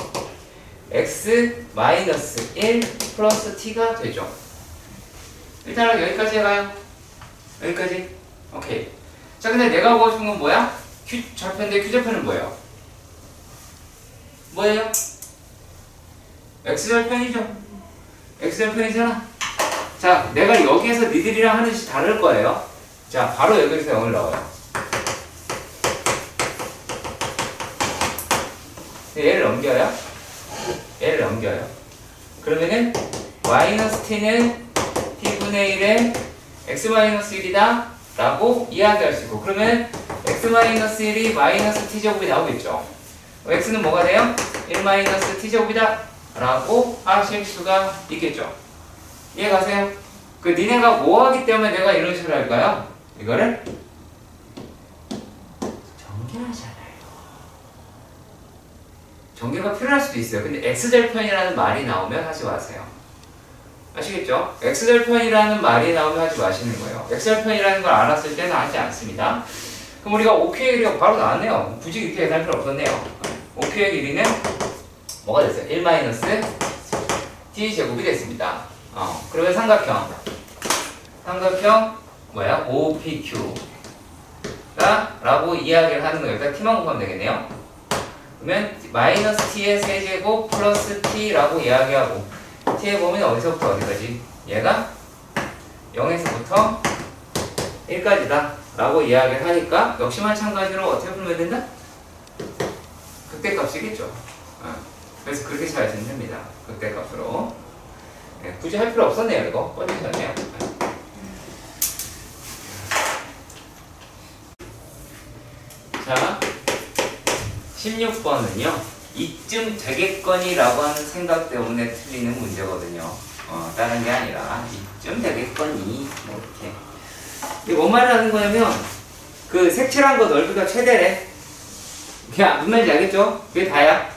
X 마이너스 1 플러스 T가 되죠. 일단 여기까지 해가요. 여기까지. 오케이. 자, 근데 내가 보고 싶은 건 뭐야? 좌표인데 Q좌표는 뭐예요? 뭐예요? X절편이죠. X절편이잖아. 자, 내가 여기에서 니들이랑 하는 짓이 다를 거예요. 자, 바로 여기서 0을 넣어요. 얘를 넘겨요. 얘를 넘겨요. 그러면은 마이너스 t는 t분의 1에 x-1이다 라고 이야기할 수 있고, 그러면 x-1이 마이너스 t제곱이 나오겠죠. x는 뭐가 돼요? 1-t제곱이다 라고 하실 수가 있겠죠. 이해 가세요? 그 니네가 뭐 하기 때문에 내가 이런 식으로 할까요? 이거를 전개하잖아요. 전개가 필요할 수도 있어요. 근데 x절편이라는 말이 나오면 하지 마세요. 아시겠죠? x절편이라는 말이 나오면 하지 마시는 거예요. x절편이라는 걸 알았을 때는 하지 않습니다. 그럼 우리가 OQ의 길이가 바로 나왔네요. 굳이 이렇게 계산할 필요 없었네요. OQ의 길이는 뭐가 됐어요? 1-t제곱이 됐습니다. 그러면 삼각형 뭐야? OPQ가 라고 이야기를 하는 거예요. 일단 t만 곱하면 되겠네요. 그러면 마이너스 t의 세제곱 플러스 t라고 이야기하고, t의 범위는 어디서부터 어디까지? 얘가 0에서부터 1까지다 라고 이야기를 하니까 역시 마찬가지로 어떻게 풀면 된다? 극대값이겠죠. 그래서 그렇게 잘 듣습니다. 극대값으로. 네, 굳이 할 필요 없었네요. 이거 뻔히셨네요. 자, 16번은요 이쯤 되겠거니라고 하는 생각 때문에 틀리는 문제거든요. 다른 게 아니라 이쯤 되겠거니 뭐 이렇게. 이게 뭔 말을 하는 거냐면 그 색칠한 거 넓이가 최대래. 그냥 무슨 말인지 알겠죠? 그게 다야.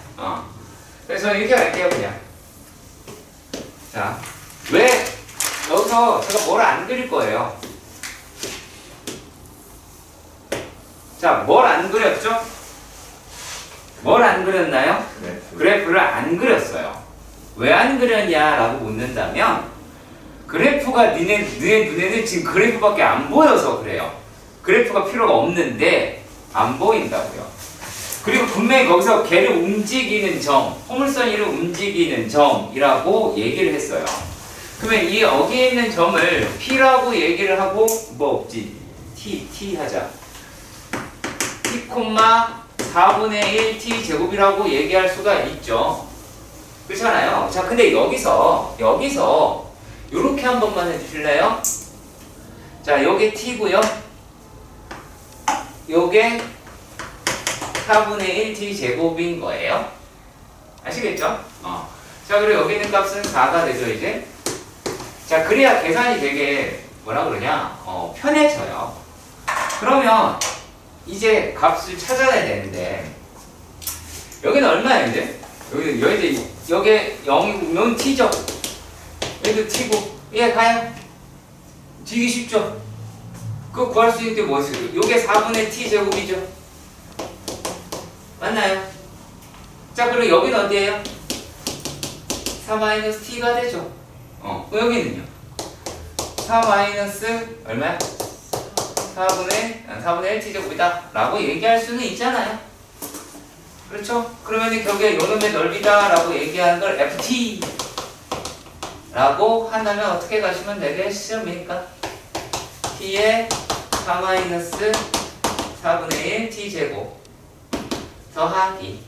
그래서 저는 이렇게 갈게요. 그냥. 자, 왜 여기서 제가 뭘 안 그릴 거예요? 자, 뭘 안 그렸죠? 뭘 안 그렸나요? 그래프를 안 그렸어요. 왜 안 그렸냐라고 묻는다면, 그래프가 너네 눈에는 지금 그래프밖에 안 보여서 그래요. 그래프가 필요가 없는데 안 보인다고요. 그리고 분명히 거기서 걔를 움직이는 점, 포물선이를 움직이는 점이라고 얘기를 했어요. 그러면 이 여기에 있는 점을 P라고 얘기를 하고 뭐 없지? T 하자. T, 4분의 1 T제곱이라고 얘기할 수가 있죠. 그렇잖아요. 자, 근데 여기서 요렇게 한 번만 해주실래요? 자, 요게 T고요. 요게 4분의 1 T제곱인 거예요. 아시겠죠? 자, 그리고 여기 있는 값은 4가 되죠, 이제. 자, 그래야 계산이 되게 뭐라 그러냐? 편해져요. 그러면 이제 값을 찾아내야 되는데, 여기는 얼마야, 이제? 여기 0이면 T죠? 여기도 T고, 예, 가요. 되게 쉽죠? 그거 구할 수 있는 게 뭐였어요? 요게 4분의 T제곱이죠? 맞나요? 자, 그리고 여기는 어디예요? 4-t가 되죠? 여기는요? 4 마이너스 얼마야? 4분의 1 t제곱이다 라고 얘기할 수는 있잖아요. 그렇죠? 그러면 결국에 요놈의 넓이다 라고 얘기하는 걸 ft 라고 한다면 어떻게 가시면 되겠습니까? t의 4-4분의 1 t제곱 더하기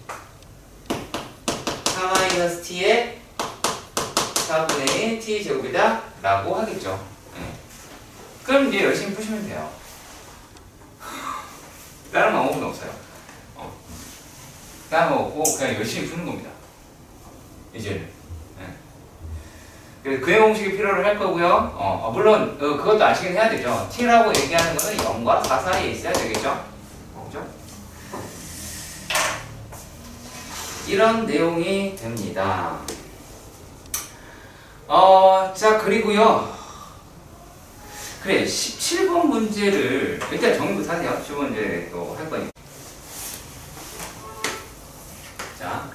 4-t의 4분의 1 t제곱이다 라고 하겠죠. 네. 그럼 이제 열심히 푸시면 돼요. 다른 방법은 없어요. 다른 방법 없고 그냥 열심히 푸는 겁니다. 이제는. 네. 그래서 그 공식이 필요로 할 거고요. 물론 그것도 아시긴 해야 되죠. t라고 얘기하는 거는 0과 4 사이에 있어야 되겠죠. 그죠? 이런 내용이 됩니다. 자, 그리고요. 그래, 17번 문제를 일단 정리부터 하세요. 17번 문제 또 할 거니까. 자,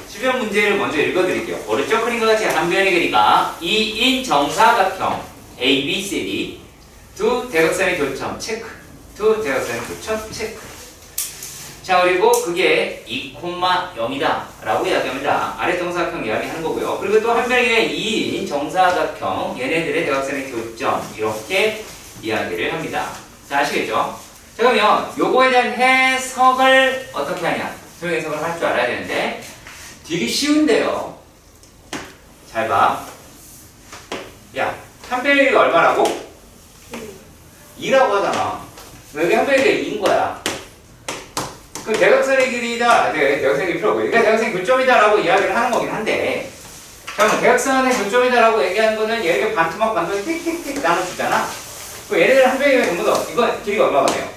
17번 문제를 먼저 읽어드릴게요. 오른쪽 그림과 같이 한 변의 길이가 2인 정사각형 ABCD 두 대각선의 교점 체크. 두 대각선의 교점 체크. 자, 그리고 그게 2,0이다 라고 이야기합니다. 아래 정사각형 이야기하는 거고요. 그리고 또 한 변의 2인 정사각형 얘네들의 대각선의 교점 이렇게 이야기를 합니다. 자, 아시겠죠? 자, 그러면 요거에 대한 해석을 어떻게 하냐? 소형 해석을 할 줄 알아야 되는데 되게 쉬운데요. 잘 봐. 야, 한 변의 얼마라고? 2라고 하잖아. 여기 한 변의 2인 거야. 그 대각선의 길이다. 대각선의 길이 필요 없고. 그러니까 대각선의 교점이다라고 이야기를 하는 거긴 한데. 잠깐만, 대각선의 교점이다라고 얘기하는 거는 얘를 반토막 띡띡띡 나눠주잖아. 그 얘네들 한 변이면 전부 다 이거 길이가 얼마가 돼요?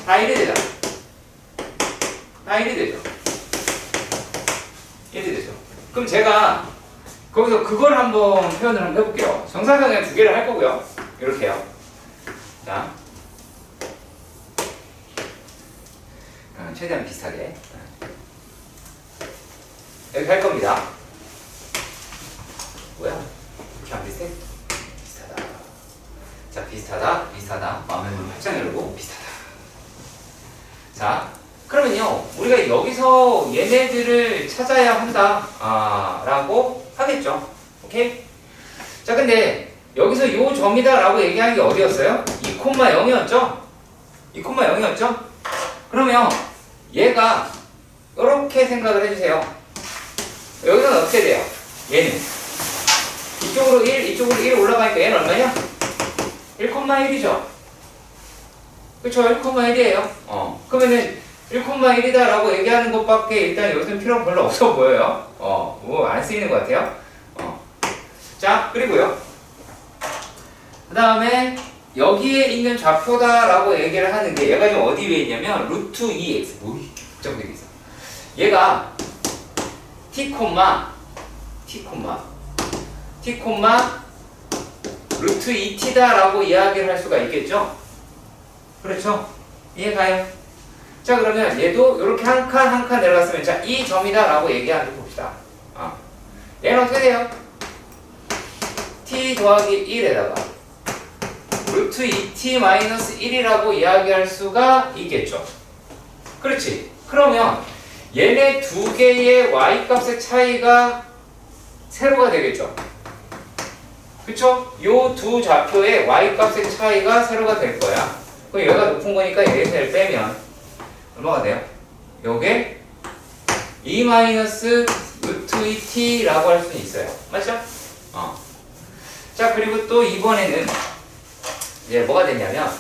다 1이 되잖아. 다 1이 되죠. 1이 되죠. 그럼 제가 거기서 그걸 한번 표현을 한번 해볼게요. 정사각형 두 개를 할 거고요. 이렇게요. 자. 최대한 비슷하게 이렇게 할 겁니다. 뭐야? 이렇게 안 비슷해? 비슷하다. 자, 비슷하다. 마음의 문을 활짝 열고 비슷하다. 자, 그러면요, 우리가 여기서 얘네들을 찾아야 한다 라고 하겠죠. 오케이? 자, 근데 여기서 요 점이다 라고 얘기하는 게 어디였어요? 2,0이었죠? 2,0이었죠? 그러면 얘가 이렇게 생각을 해주세요. 여기서는 어떻게 돼요? 얘는 이쪽으로 1 올라가니까 얘는 얼마냐? 1,1이죠. 그쵸? 1,1이에요. 그러면은 1,1이다 라고 얘기하는 것밖에 일단 여기서는 필요가 별로 없어 보여요. 뭐 안 쓰이는 것 같아요. 자, 그리고요. 그 다음에 여기에 있는 좌표다라고 얘기를 하는 게 얘가 지금 어디 위에 있냐면 루트 2x 뭐 복잡되게 있어. 얘가 t, 루트 2t다라고 이야기를 할 수가 있겠죠? 그렇죠? 이해가요? 자, 그러면 얘도 이렇게 한 칸 내려갔으면 자, 이 점이다라고 얘기하는 거 봅시다. 얘는 어떻게 돼요? t 더하기 1에다가 루트 2t-1이라고 이야기할 수가 있겠죠. 그렇지. 그러면 얘네 두 개의 y값의 차이가 세로가 되겠죠. 그쵸? 요 두 좌표의 y값의 차이가 세로가 될 거야. 그럼 얘가 높은 거니까 얘에서 얘를 빼면 얼마가 돼요? 요게 2 루트 2t라고 할 수는 있어요. 맞죠? 자, 그리고 또 이번에는 이제 뭐가 되냐면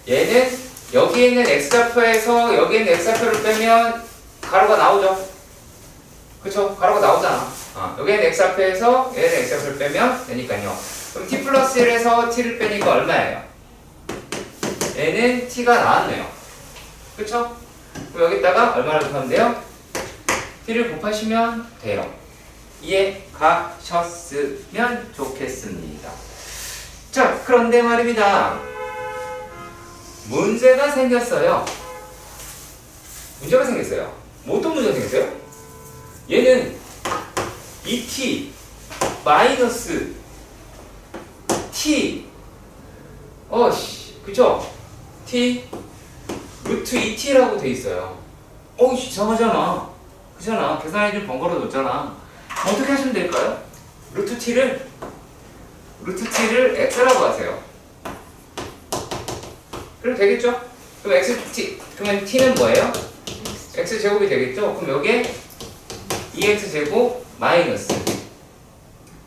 얘는 여기에 있는 x좌표에서 여기에 있는 x좌표를 빼면 가로가 나오죠. 그쵸? 가로가 나오잖아. 여기에 있는 x좌표에서 얘는 x좌표를 빼면 되니까요. 그럼 t 플러스 1에서 t를 빼니까 얼마예요? 얘는 t가 나왔네요. 그쵸? 그럼 여기다가 얼마를 곱하면 돼요? t를 곱하시면 돼요. 이해 가셨으면 좋겠습니다. 자, 그런데 말입니다. 문제가 생겼어요. 뭐 어떤 문제가 생겼어요? 얘는 2t 마이너스 t 그쵸? t 루트 2t라고 돼 있어요. 이상하잖아. 그잖아. 계산해준 번거로 뒀잖아. 어떻게 하시면 될까요? 루트 t를 x라고 하세요. 그럼 되겠죠? 그럼 그러면 t는 뭐예요? x제곱이 되겠죠? 그럼 여기에 2x제곱 마이너스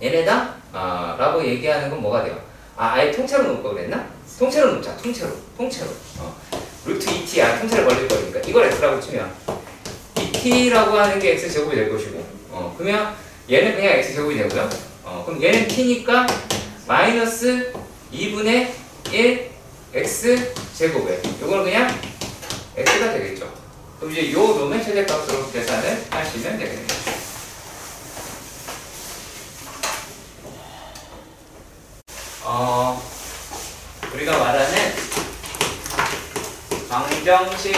얘네다 라고 얘기하는 건 뭐가 돼요? 아예 통째로 놓을 거 그랬나? 통째로 놓자. 통째로. 루트 2t 통째로 걸릴 거니까 이걸 x라고 치면 2t라고 하는 게 x제곱이 될 것이고 그러면 얘는 그냥 x제곱이 되고요. 그럼 얘는 t니까 마이너스 2분의 1 x제곱에 요거는 그냥 x가 되겠죠. 그럼 이제 요 놈의 최대값으로 계산을 하시면 되겠네요. 우리가 말하는 방정식,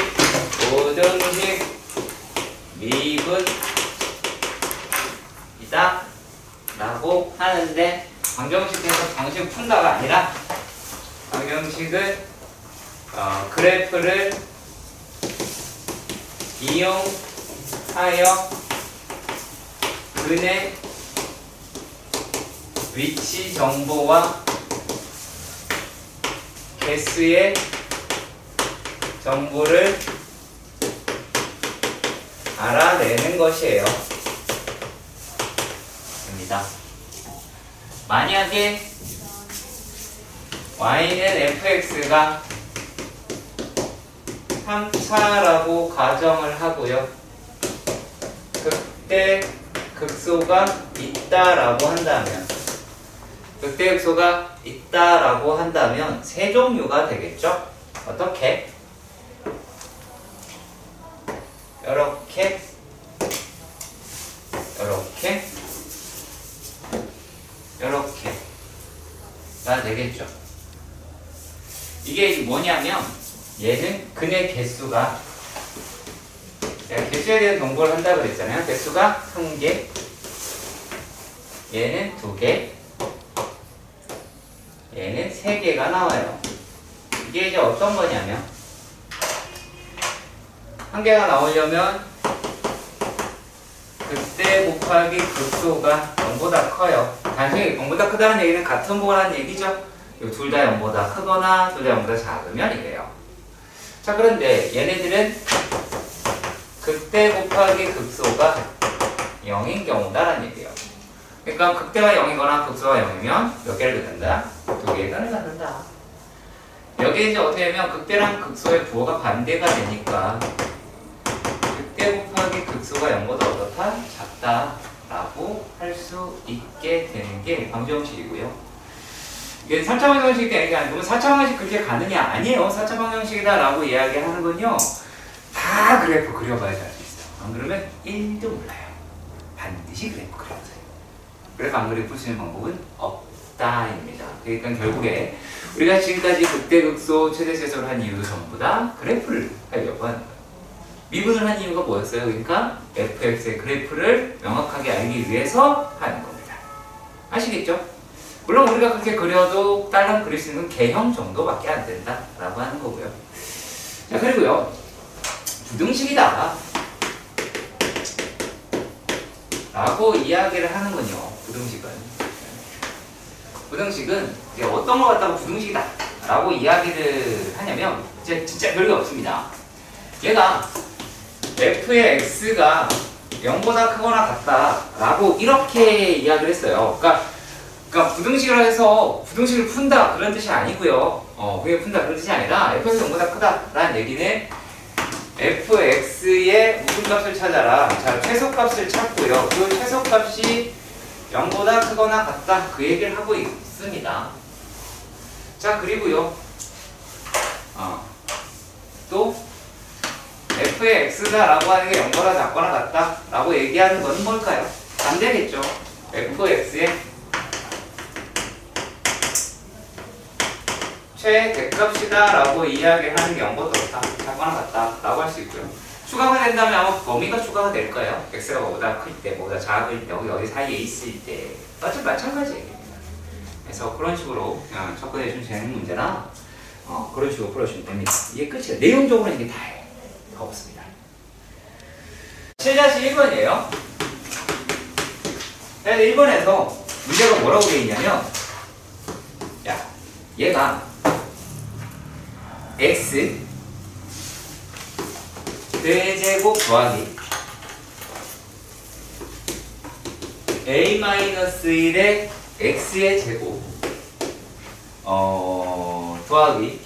고정식, 미분이다 라고 하는데 방정식에서 방식 푼다가 아니라 방정식은 그래프를 이용하여 근의 위치 정보와 개수의 정보를 알아내는 것이에요. 입니다. 만약에 y는 fx가 3차라고 가정을 하고요. 극대 극소가 있다라고 한다면 세 종류가 되겠죠? 어떻게? 이렇게 가 되겠죠. 이게 뭐냐면 얘는 근의 개수가 제가 개수에 대한 정보를 한다고 그랬잖아요. 개수가 1개, 얘는 2개, 얘는 3개가 나와요. 이게 이제 어떤 거냐면 1개가 나오려면 극대 곱하기 극소가 0보다 커요. 단순히 0보다 크다는 얘기는 같은 거라는 얘기죠. 둘 다 0보다 크거나 둘 다 0보다 작으면 이래요. 자, 그런데 얘네들은 극대 곱하기 극소가 0인 경우다라는 얘기예요. 그러니까 극대가 0이거나 극소가 0이면 몇 개를 넣는다? 2개를 넣는다. 여기 이제 어떻게 하면 극대랑 극소의 부호가 반대가 되니까 극대 곱하기 극소가 0보다 어떻다? 작다 라고 할 수 있게 되는 게 방정식이고요. 이게 3차 방정식이 아니고 4차 방정식 그렇게 가느냐? 아니에요. 4차 방정식이다 라고 이야기하는 건요, 다 그래프 그려봐야지 알 수 있어요. 안 그러면 1도 몰라요. 반드시 그래프 그려보세요. 그래서 안 그래프 쓰는 방법은 없다입니다. 그러니까 결국에 우리가 지금까지 극대극소 최대세소를 한 이유도 전부 다 그래프를 하려고 하는 거예요. 미분을 한 이유가 뭐였어요? 그러니까 fx의 그래프를 명확하게 알기 위해서 하는 겁니다. 아시겠죠? 물론 우리가 그렇게 그려도 딸랑 그릴 수 있는 개형 정도밖에 안 된다라고 하는 거고요. 자, 그리고요, 부등식이다 라고 이야기를 하는군요. 부등식은 이제 어떤 거 갖다가 부등식이다 라고 이야기를 하냐면 이제 진짜 별게 없습니다. 얘가 f의 x가 0보다 크거나 같다 라고 이렇게 이야기를 했어요. 그러니까 부등식을 해서 부등식을 푼다 그런 뜻이 아니고요. 그게 푼다 그런 뜻이 아니라 f에서 0보다 크다라는 얘기는 fx의 무슨 값을 찾아라. 자, 최소값을 찾고요. 그 최소값이 0보다 크거나 같다 그 얘기를 하고 있습니다. 자, 그리고요, 또 f의 x다라고 하는 게 0보다 작거나 같다 라고 얘기하는 건 뭘까요? 안 되겠죠. fx의 최대값이다 라고 이야기하는 게 0보다 작거나 같다 라고 할 수 있고요. 추가가 된다면 아마 범위가 추가가 될 거예요. x가 뭐보다 클 때, 뭐보다 작을 때, 어디 사이에 있을 때. 어차피 마찬가지 얘기입니다. 그래서 그런 식으로 그냥 접근해주면 되는 문제나 그런 식으로 풀어주면 됩니다. 이게 끝이에요. 내용적으로는 이게 다예요. 더 없습니다. 7-1번이에요. 1번에서 문제가 뭐라고 되어 있냐면, 야, 얘가 x 대제곱 더하기 a-1의 x의 제곱 더하기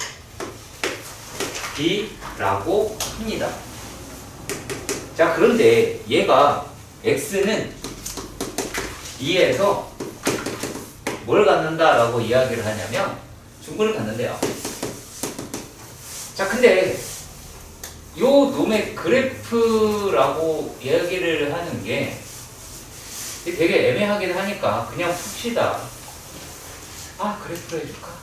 b라고 합니다. 자, 그런데 얘가 x는 2에서 뭘 갖는다라고 이야기를 하냐면 중근을 갖는데요. 자, 근데 요 놈의 그래프라고 이야기를 하는 게 되게 애매하긴 하니까 그냥 풉시다. 그래프로 해줄까?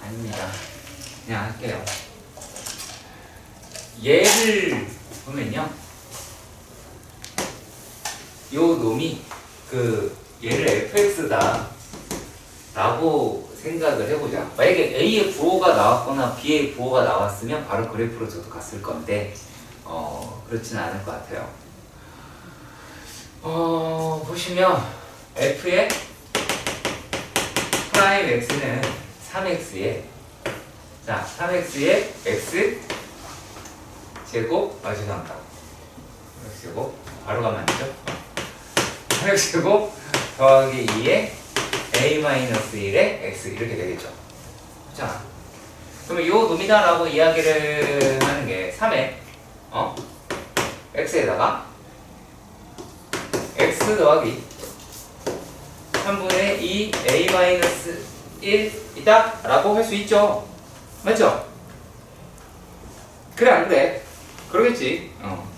아닙니다. 그냥 할게요. 얘를 보면요, 요 놈이 얘를 fx다 라고 생각을 해보자. 만약에 a의 부호가 나왔거나 b의 부호가 나왔으면 바로 그래프로 저도 갔을 건데 그렇지는 않을 것 같아요. 보시면 f의 프라임 x는 3x에 3x의 x 제곱 죄송합니다. x 제곱 바로 가면 안 되죠? 3x 제곱 더하기 2의 a-1의 x 이렇게 되겠죠. 자, 그러면 요 놈이다라고 이야기를 하는 게 3에 x에다가 x 더하기 3분의 2 a-1 이다 라고 할 수 있죠. 맞죠? 그래 안 그래? 그러겠지.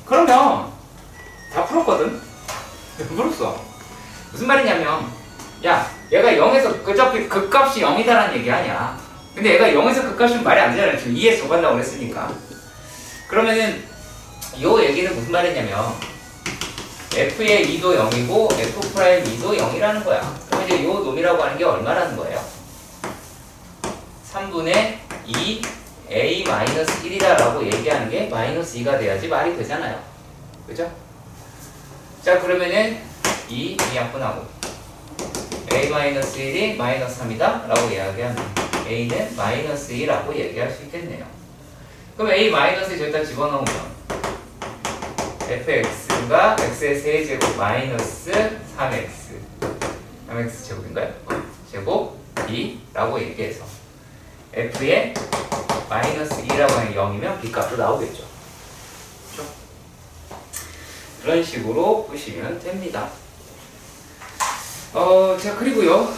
그러면 다 풀었거든? 풀었어. 무슨 말이냐면, 야, 얘가 0에서 어차피 극값이 0이다라는 얘기 아니야. 근데 얘가 0에서 극값이면 말이 안 되잖아. 지금 2에서 간다고 그랬으니까. 그러면은 요 얘기는 무슨 말이냐면 f의 2도 0이고 f 프라임 2도 0이라는 거야. 그럼 이제 요 놈이라고 하는 게 얼마라는 거예요? 3분의 2 a-1이다 라고 얘기하는 게 마이너스 2가 돼야지 말이 되잖아요. 그죠? 자, 그러면은 2 약분하고 a-1이 마이너스 3이다 라고 이야기하면 a는 마이너스 2라고 얘기할 수 있겠네요. 그럼 a-을 저기다 집어넣으면 fx가 x의 세제곱 마이너스 3x 제곱인가요? 제곱 b라고 얘기해서 f의 마이너스 2라고 하는 0이면 b값도 나오겠죠. 그렇죠? 그런 식으로 보시면 됩니다. 자, 그리고요,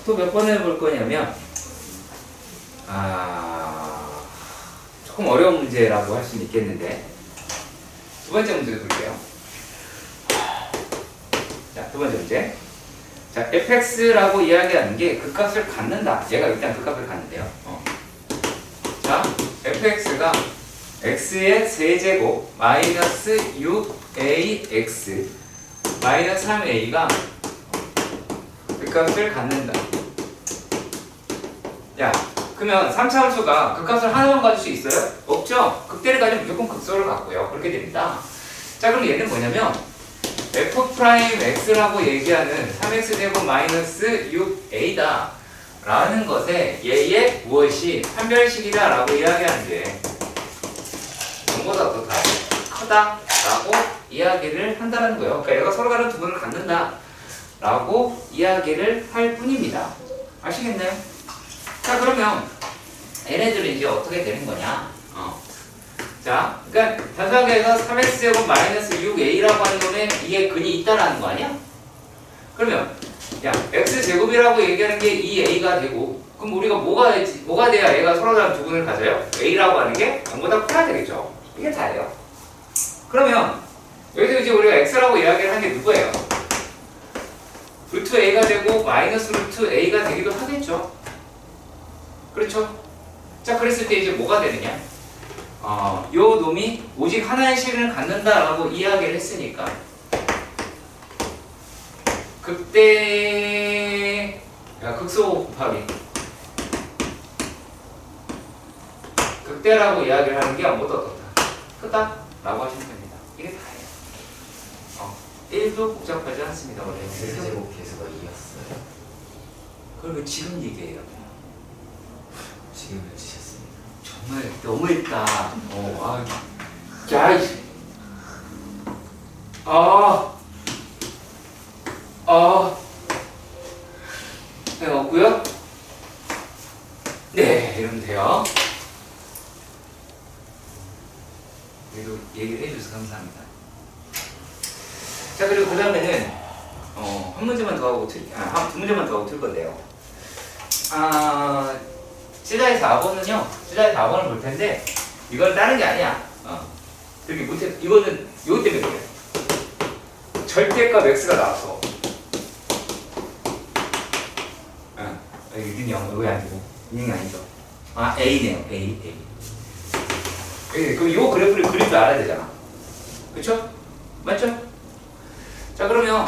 또 몇 번 해볼 거냐면, 조금 어려운 문제라고 할 수는 있겠는데, 두 번째 문제 볼게요. 자, 두 번째 문제. 자, fx라고 이야기하는 게 극값을 갖는다. 얘가 일단 극값을 갖는데요. 자, fx가 x의 세제곱 마이너스 6ax 마이너스 3a가 극값을 갖는다. 야, 그러면 3차함수가 극값을 하나만 가질 수 있어요? 없죠? 극대를 가지면 무조건 극소를 갖고요. 그렇게 됩니다. 자, 그럼 얘는 뭐냐면 f'x라고 얘기하는 3x제곱 마이너스 6a다 라는 것에 얘의 무엇이 판별식이다 라고 이야기하는 게 0보다 더 크다 라고 이야기를 한다는 거예요. 그러니까 얘가 서로 다른 두 분을 갖는다 라고 이야기를 할 뿐입니다. 아시겠나요? 자, 그러면 얘네들은 이제 어떻게 되는 거냐? 자, 그러니까 단순하게 해서 3x제곱 마이너스 6a라고 하는 놈에 이게 근이 있다라는 거 아니야? 그러면 야, x제곱이라고 얘기하는 게 2a가 되고, 그럼 우리가 뭐가 돼야 얘가 서로 다른 두 분을 가져요? a라고 하는 게 0보다 커야 되겠죠. 이게 다예요. 그러면 여기서 이제 우리가 x라고 이야기를 한 게 누구예요? 루트 a가 되고 마이너스 루트 a가 되기도 하겠죠. 그렇죠? 자, 그랬을 때 이제 뭐가 되느냐? 요 놈이 오직 하나의 실을 갖는다라고 이야기를 했으니까 극대 극소 곱하기 극대라고 이야기를 하는 게 모두 어떻다? 크다? 라고 하시면 됩니다. 이게 다예요. 1도 복잡하지 않습니다. 원래 세제곱 계수가 2였어요. 그걸 지금 얘기해요. 지금은 치셨습니다. 정말 너무했다. 야, 이씨. 네, 없고요. 네, 이러면 돼요. 그래도 얘기를 해주셔서 감사합니다. 자, 그리고 그 다음에는 한 문제만 더 하고 두 문제만 더 하고 틀 건데요. 시다의 4번은요. 시다의 4번을 볼 텐데 이건 다른 게 아니야. 그렇게 못해. 이거는 이것 때문에 그래요. 절대값 x가 나왔어. 여기 능형 여기 아니고 능이 아니죠. a네요. a. 그럼 요 그래프를 그릴 줄 알아야 되잖아. 그쵸? 맞죠? 자, 그러면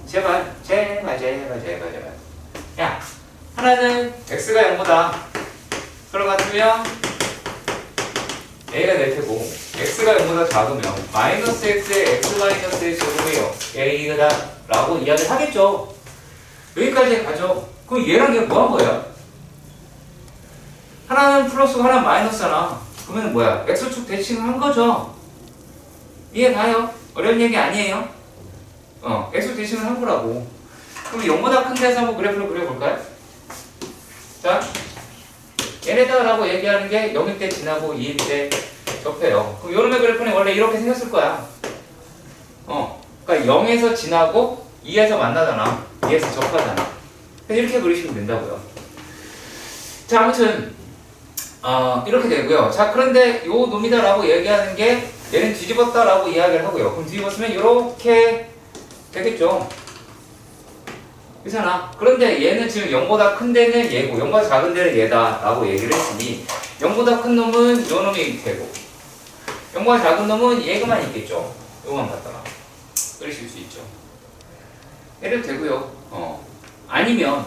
제발. 야, 하나는 x가 0보다 그런 것 같으면 a가 될 테고 x가 0보다 작으면 마이너스 x에 x 마이너스 의 제곱이에요. a가 라고 이야기를 하겠죠. 여기까지 가죠. 그럼 얘랑 얘 뭐 한 거야? 하나는 플러스고 하나는 마이너스잖아. 그러면 뭐야? x축 대칭을 한 거죠. 이해 가요? 어려운 얘기 아니에요. x축 대칭을 한 거라고. 그럼 0보다 큰 데서 한번 그래프를 그려볼까요? 자, 얘네다라고 얘기하는 게 0일 때 지나고 2일 때 접해요. 그럼 요놈의 그래프는 원래 이렇게 생겼을 거야. 그러니까 0에서 지나고 2에서 만나잖아. 2에서 접하잖아. 이렇게 그리시면 된다고요. 자, 아무튼 이렇게 되고요. 자, 그런데 요 놈이다라고 얘기하는 게 얘는 뒤집었다라고 이야기를 하고요. 그럼 뒤집었으면 이렇게 되겠죠. 그렇잖아. 그런데 얘는 지금 0보다 큰 데는 얘고 0보다 작은 데는 얘다 라고 얘기를 했으니 0보다 큰 놈은 요 놈이 되고 0보다 작은 놈은 얘가만 있겠죠. 요만 갖다가 그리실 수 있죠. 이래도 되고요. 아니면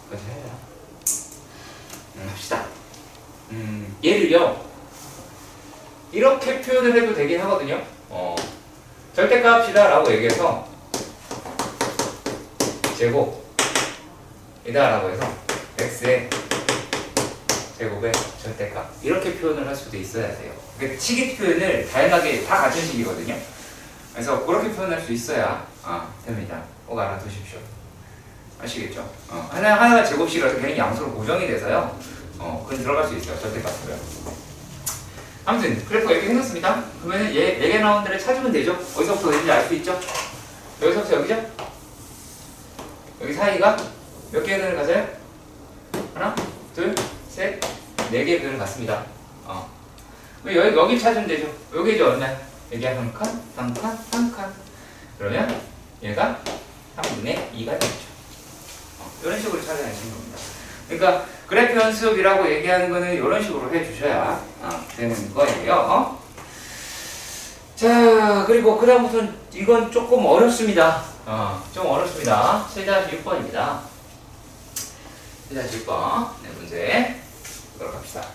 그렇게 해라. 합시다. 얘를요 이렇게 표현을 해도 되긴 하거든요. 절대값이다 라고 얘기해서 제곱이다 라고 해서 x의 제곱의 절대값 이렇게 표현을 할 수도 있어야 돼요. 그러니까 식의 표현을 다양하게 다 같은 식이거든요. 그래서 그렇게 표현할 수 있어야 됩니다. 꼭 알아두십시오. 아시겠죠? 하나가 제곱식이라서 걔는 양수로 고정이 돼서요. 그건 들어갈 수 있어요. 절대값으로요. 아무튼 그래프가 이렇게 생겼습니다. 그러면 얘 4개 나온 데를 찾으면 되죠. 어디서부터 어딘지 알 수 있죠? 여기서부터 여기죠? 여기 사이가 몇 개의 근을 가져요? 하나, 둘, 셋, 4개의 근을 갖습니다. 여기 찾으면 되죠. 여기죠, 얼마? 여기 한 칸, 한 칸, 한 칸. 그러면 얘가 3분의 2가 되죠. 이런 식으로 찾아내시는 겁니다. 그러니까 그래프 연습이라고 얘기하는 거는 이런 식으로 해주셔야 되는 거예요. 자, 그리고 그 다음부터는 이건 조금 어렵습니다. 좀 어렵습니다. 7-6번입니다. 7-6번 네, 문제 들어갑시다.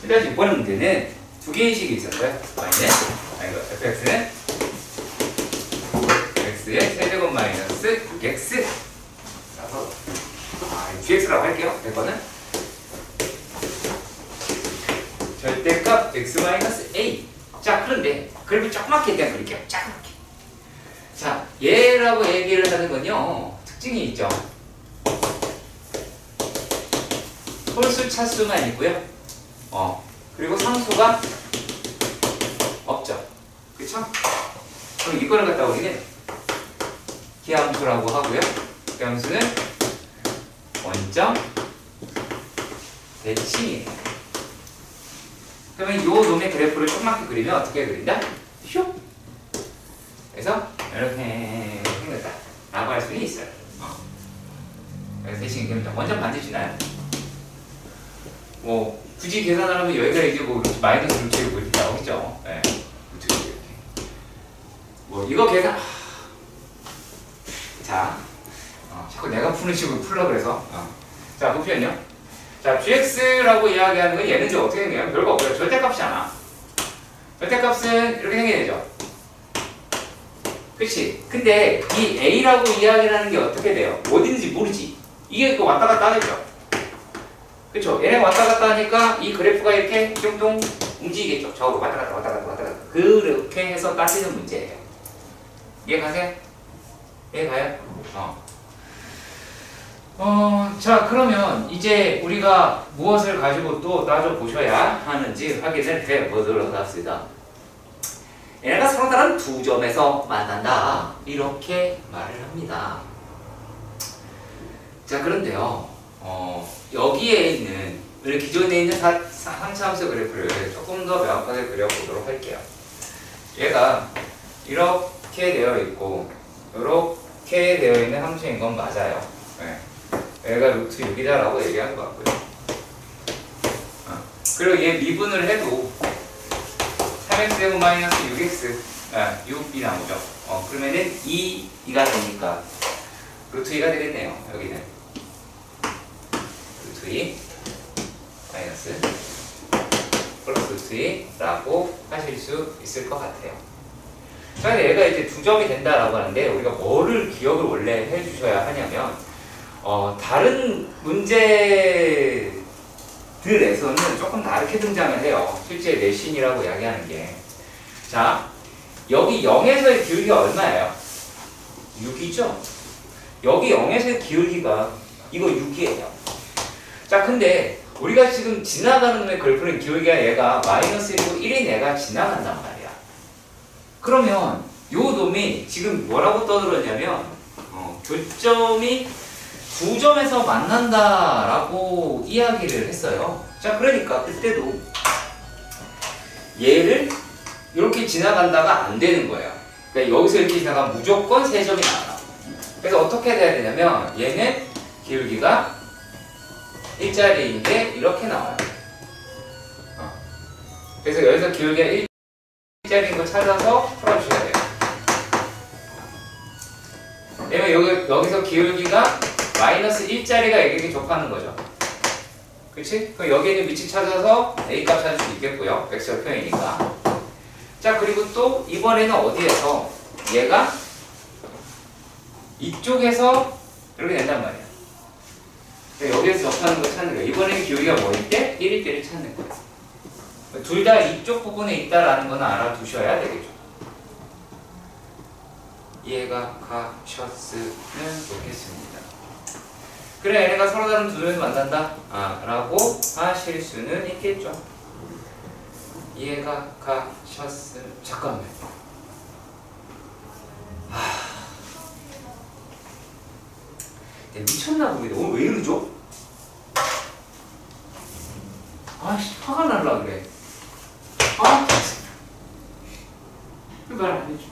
다시 6번의 문제는 두 개의 식이 있었어요. fx는 x의 세제곱 마이너스 6x 라서 gx라고 할게요. 100번은 절대값 x 마이너스 a. 자, 그런데 그래프 조그맣게 일단 그릴게요. 조그맣게. 자, 얘라고 얘기를 하는 건요 특징이 있죠. 홀수 차수만 있고요. 그리고 상수가 없죠. 그쵸? 그럼 이거를 갖다 우리는 기함수라고 하고요. 기함수는 원점 대칭이에요. 그러면 이 놈의 그래프를 조그맣게 그리면 어떻게 그린다? 슉! 그래서 이렇게 생겼다 라고 할 수 있어요. 그래서 대칭이 됩니다. 완전 반대지나요? 뭐 굳이 계산을 하면 여기가 이제 뭐 마이너스 루트에 뭐 이렇게 나오겠죠. 네. 루트 이렇게. 뭐 이거 계산. 자, 자꾸 내가 푸는 식으로 풀라 그래서. 자, 보시면요. 자, gx라고 이야기하는 건 얘는 이제 어떻게 생겨요? 별거 없어요. 절대값이잖아. 절대값은 이렇게 생겨야 되죠. 그치? 근데 이 a라고 이야기를 하는 게 어떻게 돼요? 어딘지 모르지. 이게 그 왔다 갔다 하겠죠. 그쵸? 얘네가 왔다 갔다 하니까 이 그래프가 이렇게 뚱뚱 움직이겠죠. 저거 왔다 갔다 왔다 갔다 왔다 갔다. 그렇게 해서 따지는 문제예요. 이해 가세요? 이해 가요? 자, 그러면 이제 우리가 무엇을 가지고 또 따져보셔야 하는지 확인을 해보도록 합시다. 얘네가 서로 다른 두 점에서 만난다. 이렇게 말을 합니다. 자, 그런데요. 여기에 있는, 우리 기존에 있는 상차함수 그래프를 조금 더 명확하게 그려보도록 할게요. 얘가 이렇게 되어 있고, 이렇게 되어 있는 함수인 건 맞아요. 네. 얘가 루트 6이다라고 얘기하는 것 같고요. 그리고 얘 미분을 해도 3x-6x 6이 나오죠. 그러면은 2가 되니까 루트 2가 되겠네요. 여기는 루트 2 마이너스 플러스 루트 2라고 하실 수 있을 것 같아요. 자, 얘가 이제 두 점이 된다라고 하는데 우리가 뭐를 기억을 원래 해주셔야 하냐면 다른 문제들에서는 조금 다르게 등장을 해요. 실제 내신이라고 이야기하는 게. 자, 여기 0에서의 기울기가 얼마예요? 6이죠? 여기 0에서의 기울기가 이거 6이에요. 자, 근데 우리가 지금 지나가는 놈의 그래프는 기울기가 얘가 마이너스 1이고 1인 애가 지나간단 말이야. 그러면 요 놈이 지금 뭐라고 떠들었냐면 교점이 두 점에서 만난다라고 이야기를 했어요. 자, 그러니까 그때도 얘를 이렇게 지나간다가 안 되는 거예요. 그러니까 여기서 이렇게 지나가면 무조건 세 점이 나와요. 그래서 어떻게 돼야 되냐면 얘는 기울기가 일자리인데 이렇게 나와요. 그래서 여기서 기울기가 일자리인 거 찾아서 풀어주셔야 돼요. 왜냐면 여기서 기울기가 마이너스 1짜리가 여기에 족하는 거죠. 그치? 그럼 여기에 있는 위치 찾아서 A 값 찾을 수 있겠고요. 벡터표이니까. 자, 그리고 또 이번에는 어디에서 얘가 이쪽에서 이렇게 된단 말이야. 여기에서 접하는 걸 찾는 거야. 이번에는 기울기가 뭐일 때? 1일 때를 찾는 거야. 둘 다 이쪽 부분에 있다라는 건 알아두셔야 되겠죠. 이해가 가셨으면 좋겠습니다. 그래, 얘네가 서로 다른 두 점에서 만난다? 라고 하실 수는 있겠죠. 이해가 가셨으면, 잠깐만요. 미쳤나 보겠네. 오늘 왜 이러죠? 화가 날라 그래. 왜 말 안 해줘?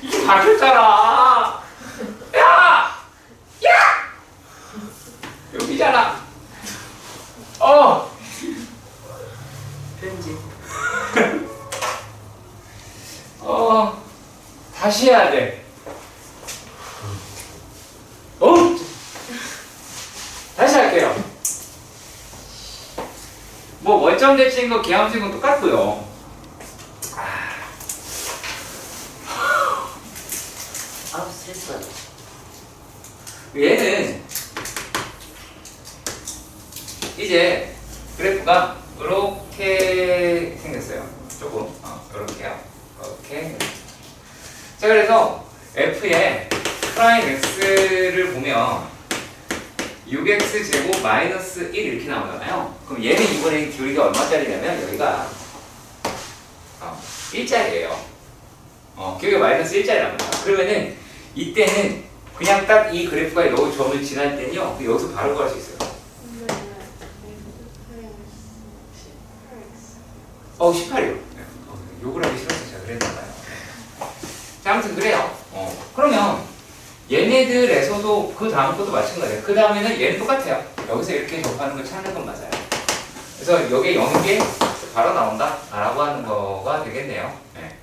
이게 바뀌었잖아. 야! 여기잖아. 편집. 다시 해야 돼. 다시 할게요. 뭐 원점 대칭인 거 기하함수인 건 똑같고요. 스트레스. 얘는 이제 그래프가 이렇게 생겼어요. 조금 이렇게요. 이렇게. 자, 그래서 f의 프라임 x를 보면 6x 제곱 마이너스 1 이렇게 나오잖아요. 그럼 얘는 이번에 기울기가 얼마짜리냐면 여기가 1짜리예요. 기울기가 마이너스 1짜리랍니다. 그러면은 이때는 그냥 딱 이 그래프가 요 점을 지날 때는요, 여기서 바로 구할 수 있어요. 18이요. 욕을 하기 싫어서 제가 그랬나봐요. 자, 아무튼 그래요. 그러면 얘네 얘네들에서도 그 다음 것도 마찬가지예요. 그 다음에는 얘는 똑같아요. 여기서 이렇게 접하는 걸 찾는 건 맞아요. 그래서 여기에 연계 바로 나온다 라고 하는 거가 되겠네요. 네.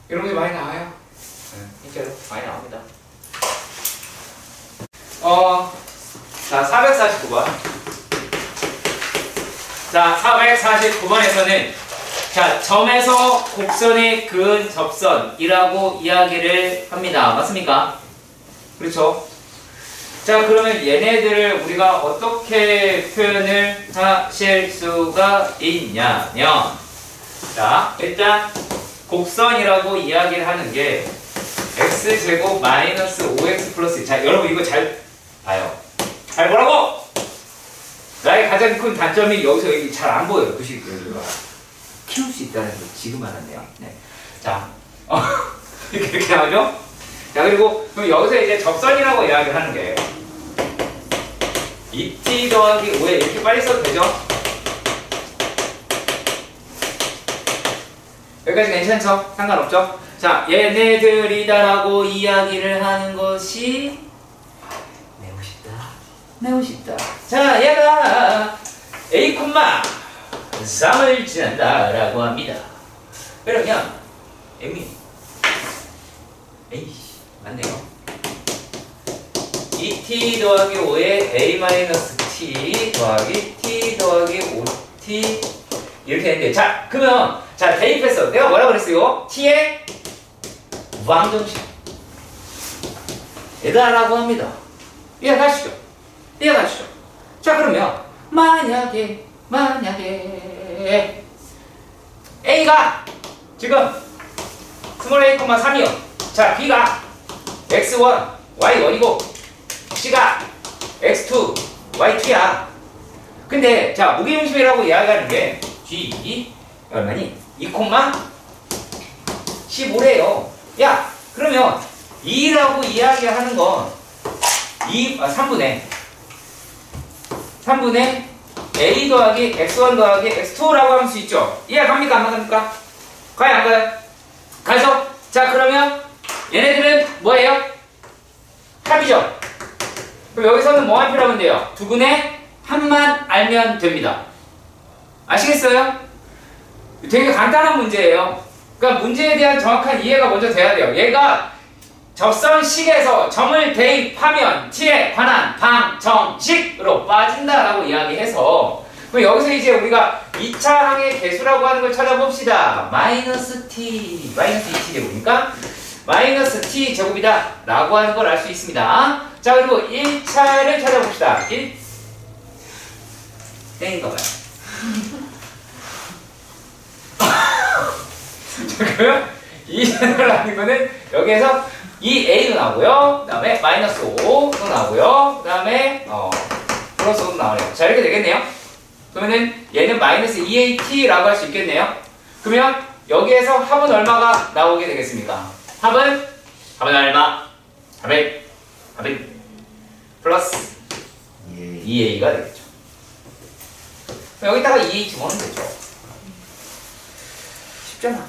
이런 게 많이 나와요. 네, 실제로 많이 나옵니다. 자, 449번. 자, 449번에서는 자, 점에서 곡선에 그은 접선이라고 이야기를 합니다. 맞습니까? 그렇죠? 자, 그러면 얘네들을 우리가 어떻게 표현을 하실 수가 있냐면, 자, 일단 곡선이라고 이야기를 하는 게 x제곱 마이너스 5x 플러스, 자, 여러분 이거 잘 봐요. 잘 보라고! 나의 가장 큰 단점이 여기서 잘 안 보여요. 그 식으로 키울 수 있다는 거 지금 알았네요. 네. 자, 이렇게 하죠? 자, 그리고 그럼 여기서 이제 접선이라고 이야기를 하는 게 2t 더하기 5에 이렇게 빨리 써도 되죠? 여기까지 괜찮죠? 상관없죠? 자, 얘네들이다라고 이야기를 하는 것이 매우 쉽다. 매우 쉽다. 자, 얘가 A, 3을 지난다라고 합니다. 그러면 M이 에이씨, 맞네요. 2t 더하기 5에 a-t 더하기 t 더하기 5t 이렇게 되는데, 자, 그러면 자, 대입했어. 내가 뭐라 그랬어요? t의 왕정식 에다라고 합니다. 이해가시죠? 이해가시죠? 자, 그러면 만약에 a가 지금 스몰 a, 3이요. 자, b가 x1, y1이고 c가 x2, y2야. 근데 자, 무게중심이라고 이야기하는 게 g 얼마니? 2,15래요. 야, 그러면 2라고 이야기하는 건 3분의 a 더하기 x1 더하기 x2라고 할 수 있죠. 이해 갑니까? 안 갑니까? 가요, 안 가요? 가죠? 자, 그러면 얘네들은 뭐예요? 합이죠. 그럼 여기서는 뭐만 필요하면 돼요? 두근의 합만 알면 됩니다. 아시겠어요? 되게 간단한 문제예요. 그러니까 문제에 대한 정확한 이해가 먼저 돼야 돼요. 얘가 접선식에서 점을 대입하면 t에 관한 방정식으로 빠진다라고 이야기해서, 그럼 여기서 이제 우리가 2차 항의 개수라고 하는 걸 찾아봅시다. 마이너스 t 제곱이니까 마이너스 t 제곱이다 라고 하는 걸 알 수 있습니다. 자, 그리고 1차를 찾아봅시다. 1 땡인가봐요. 자, 그러면 2라는 거는 여기에서 2a도 나오고요. 그 다음에 마이너스 5도 나오고요. 그 다음에 플러스 5도 나오네요. 자, 이렇게 되겠네요. 그러면은 얘는 마이너스 2at라고 할 수 있겠네요. 그러면 여기에서 합은 얼마가 나오게 되겠습니까? 합은 얼마? 합은 플러스 2a가 되겠죠. 그럼 여기다가 2a 집어넣으면 되죠. 쉽잖아.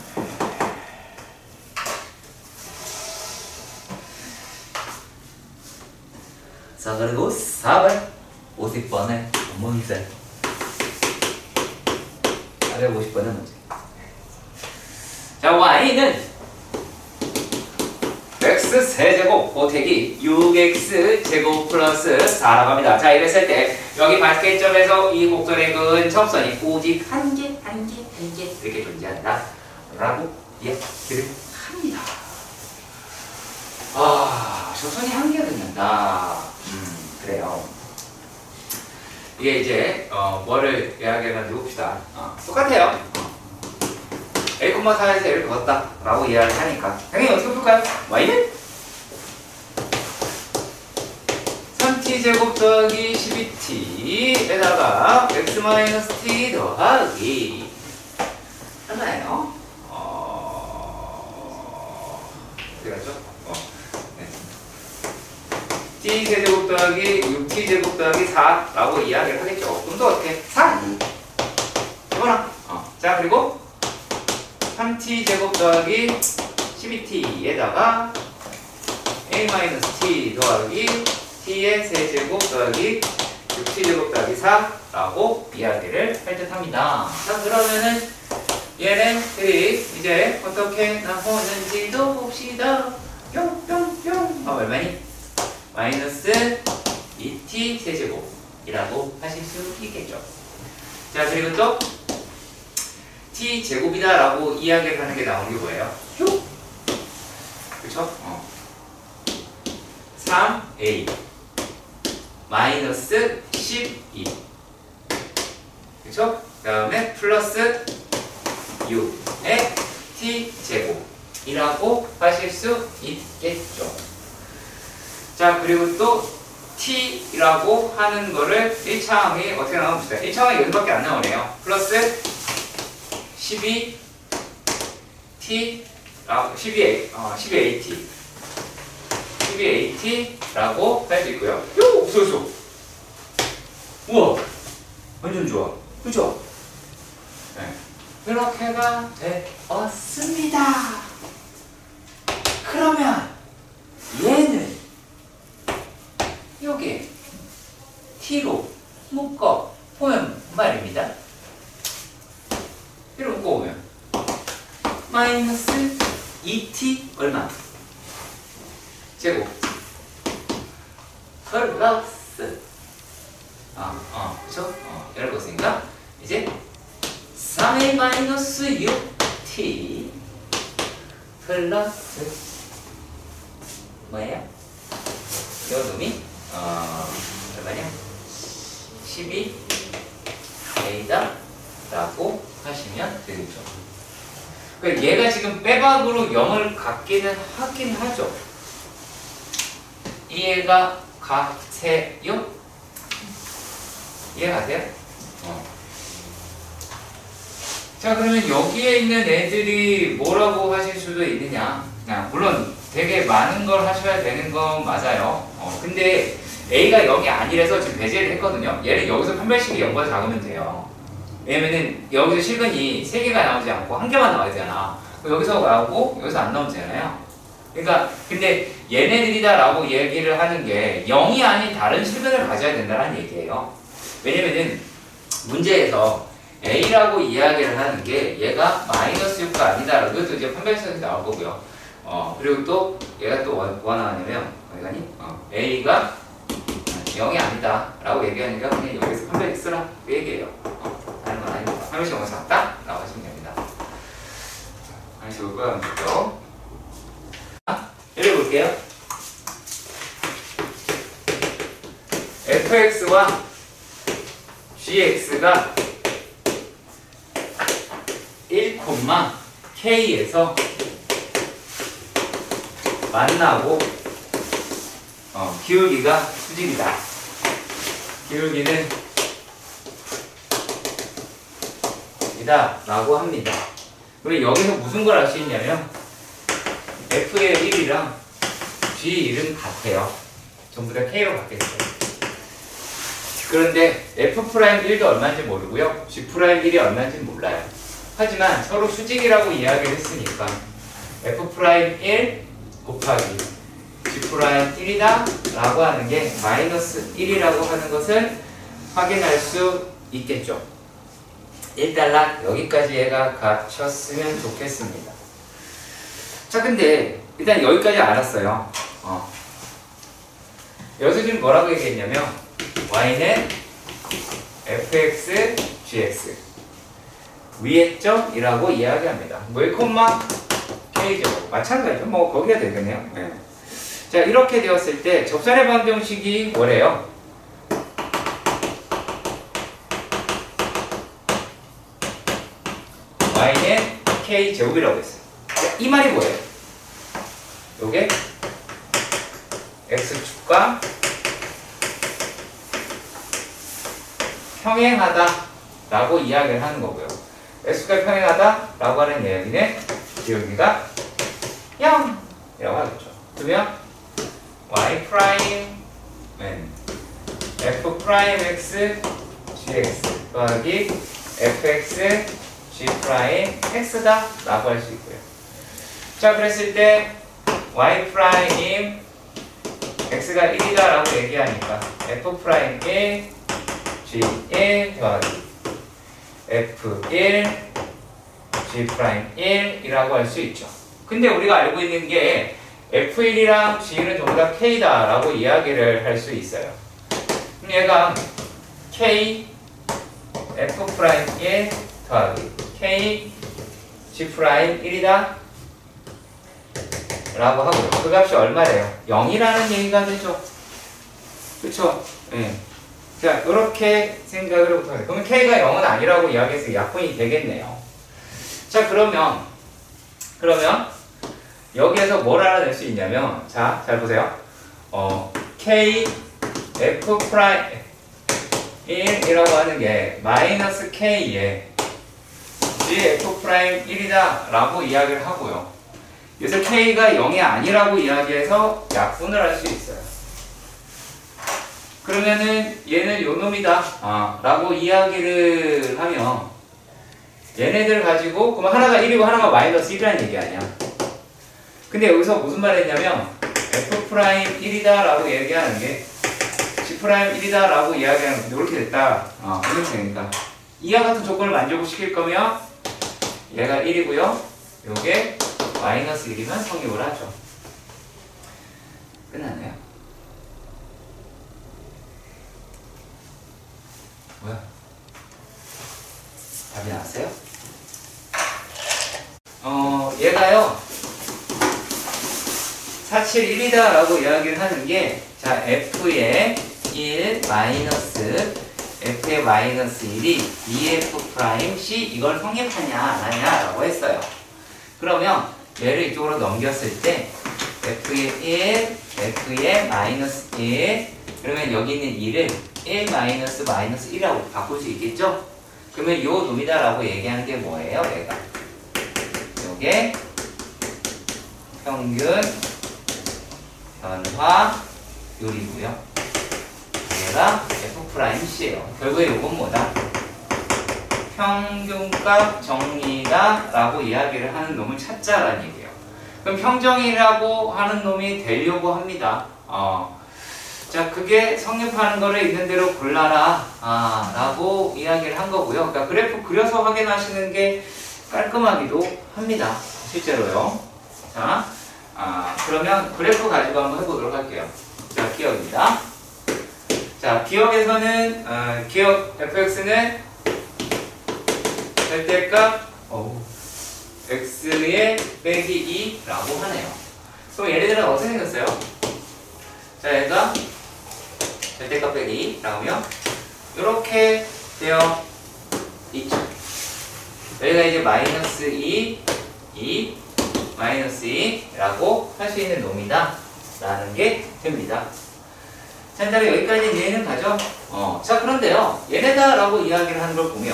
자, 그리고 4번 50번의 문제. 450번의 문제. 자, y는 x 세제곱 곱하기 6x 제곱 플러스 4라고 합니다. 자, 이랬을 때 여기 반개점에서 이 곡선의 근 접선이 오직 한 개 이렇게 존재한다 라고 이야기를 합니다. 아, 접선이 한 개가 된다. 그래요. 이게 이제 뭐를 이야기하면 해봅시다. 똑같아요. a,4에서 a를 그었다 라고 이야기를 하니까 당연히 어떻게 풀까요? y는 3t제곱 더하기 12t에다가 x-t 더하기 얼마예요? 어디 갔죠? 네. t세제곱 더하기 6t제곱 더하기 4라고 이야기를 하겠죠. 그럼 또 어떻게? 4 이거나. 자, 그리고 3t제곱 더하기 12t에다가 a-t 더하기 t의 세제곱 더하기 6t제곱 더하기 4라고 이야기를 할 듯합니다. 자, 그러면은 얘네들이 이제 어떻게 나오는지도 봅시다. 뿅뿅뿅. 얼마니? 마이너스 2t 세제곱이라고 하실 수 있겠죠. 자, 그리고 또 t 제곱이다 라고 이야기를 하는 게 나온 게 뭐예요? 그쵸? 3a 마이너스 12 그쵸? 그 다음에 플러스 6의 t제곱이라고 하실 수 있겠죠. 자, 그리고 또 t라고 하는 거를 1차항이 어떻게 나오나 봅시다. 1차항이 여기밖에 안 나오네요. 플러스 12t 12at 라고 할 수 있고요. 요! 없어. 우와! 완전 좋아. 그죠? 네. 이렇게가 되었습니다. 그러면 얘는 여기 t로 묶어 보면 말입니다. t로 묶어 보면 마이너스 2t 얼마? 제곱 플러스 그쵸? 이러고 있으니까 이제 3a 마이너스 6t 플러스 뭐예요? 이 놈이 얼마냐? 12a다 라고 하시면 되겠죠. 그러니까 얘가 지금 빼박으로 0을 갖기는 하긴 하죠. 이해가 가세요? 이해가 돼요? 자, 그러면 여기에 있는 애들이 뭐라고 하실 수도 있느냐? 물론 되게 많은 걸 하셔야 되는 건 맞아요. 근데 A가 0이 아니라서 지금 배제를 했거든요. 얘는 여기서 판별식이 0보다 작으면 돼요. 왜냐면은 여기서 실근이 3개가 나오지 않고 1개만 나와야 되잖아. 여기서 나오고 여기서 안 나오면 되잖아요. 그러니까 근데 얘네들이다 라고 얘기를 하는 게 0이 아닌 다른 실근을 가져야 된다는 얘기예요. 왜냐면은 문제에서 A라고 이야기를 하는 게 얘가 마이너스 6가 아니다. 이것도 이제 판별식에서 나올 거고요. 그리고 또 얘가 또 뭐가 나왔냐면 어디 가니? A가 0이 아니다 라고 얘기하니까 그냥 여기서 판별식 쓰라 그 얘기예요. 다른 건 아닙니다. 판별식 너무 작다? 라고 하시면 됩니다. 판별식을 꺼야겠죠. 읽어볼게요. fx와 gx가 1,k에서 만나고 기울기가 수직이다. 기울기는 이다 라고 합니다. 그리고 여기서 무슨 걸 알 수 있냐면 f의 1이랑 g 1은 같아요. 전부 다 k로 바뀌었어요. 그런데 f'1도 얼마인지 모르고요. g'1이 얼마인지 몰라요. 하지만 서로 수직이라고 이야기를 했으니까 f'1 곱하기 g'1이다 라고 하는 게 마이너스 1이라고 하는 것을 확인할 수 있겠죠. 일단락 여기까지 얘가 갖췄으면 좋겠습니다. 자, 근데 일단 여기까지 알았어요. 여기서 지금 뭐라고 얘기했냐면 y는 fx, gx 위의 점이라고 이야기합니다. 뭐 1,k제곱 마찬가지죠. 뭐 거기가 되겠네요. 네. 자, 이렇게 되었을 때 접선의 방정식이 뭐래요? y는 k제곱이라고 했어요. 자, 이 말이 뭐예요? 요게 x축과 평행하다 라고 이야기를 하는 거고요. x축과 평행하다 라고 하는 이야기는 기울기가 0 이라고 하겠죠. 그러면 y 프라임은 f 프라임 x gx 더하기 fx g 프라임 x다 라고 할 수 있고요. 자, 그랬을 때 y 프라임 x가 1이다 라고 얘기하니까 f'1 g1 더하기 f1 g'1 이라고 할 수 있죠. 근데 우리가 알고 있는 게 f1이랑 g1은 전부 다 k다 라고 이야기를 할 수 있어요. 그럼 얘가 k f'1 더하기 k g'1이다 라고 하고요. 그 값이 얼마래요? 0이라는 얘기가 되죠. 그쵸? 예. 자, 이렇게 생각을 해보면 돼요. 그러면 k가 0은 아니라고 이야기해서 약분이 되겠네요. 자, 그러면 여기에서 뭘 알아낼 수 있냐면, 자, 잘 보세요. k f'1이라고 하는 게 마이너스 k에 g f'1이다 라고 이야기를 하고요. 그래서 k가 0이 아니라고 이야기해서 약분을 할 수 있어요. 그러면은 얘는 요 놈이다 라고 이야기를 하면 얘네들 가지고 그럼 하나가 1이고 하나가 마이너스 1이라는 얘기 아니야. 근데 여기서 무슨 말 했냐면 f'1이다 라고 얘기하는 게 g'1이다 라고 이야기하는 게 이렇게 됐다. 이렇게 되니까 이와 같은 조건을 만족시킬 거면 얘가 1이고요. 요게 마이너스 1이면 성립을 하죠. 끝났네요. 뭐야? 답이 나왔어요? 얘가요 471이다 라고 이야기를 하는 게 자 f의 1 마이너스 f의 마이너스 1이 2f'c 이걸 성립하냐 안 하냐 라고 했어요. 그러면 얘를 이쪽으로 넘겼을 때 f의 1, f의 마이너스 1 그러면 여기 있는 2를 1 마이너스 1이라고 바꿀 수 있겠죠? 그러면 요 놈이다 라고 얘기하는 게 뭐예요? 얘가 요게 평균 변화율이고요. 얘가 f'c예요. 결국에 요건 뭐다? 평균값 정리다 라고 이야기를 하는 놈을 찾자라는 얘기예요. 그럼 평정이라고 하는 놈이 되려고 합니다. 자, 그게 성립하는 거를 있는 대로 골라라 라고 이야기를 한 거고요. 그러니까 그래프 그려서 확인하시는 게 깔끔하기도 합니다. 실제로요. 자, 그러면 그래프 가지고 한번 해보도록 할게요. 자, 기억입니다. 자, 기억에서는 기억 fx는 절대값 x의 빼기 2라고 하네요. 그럼 얘네들은 어떻게 생겼어요? 자, 얘가 절대값 빼기 2라고 하면 이렇게 되어 있죠. 여기가 이제 마이너스 2, 마이너스 2라고 할 수 있는 놈이다 라는 게 됩니다. 자, 일단 여기까지 이해는 가죠? 자, 그런데요, 얘네다 라고 이야기를 하는 걸 보면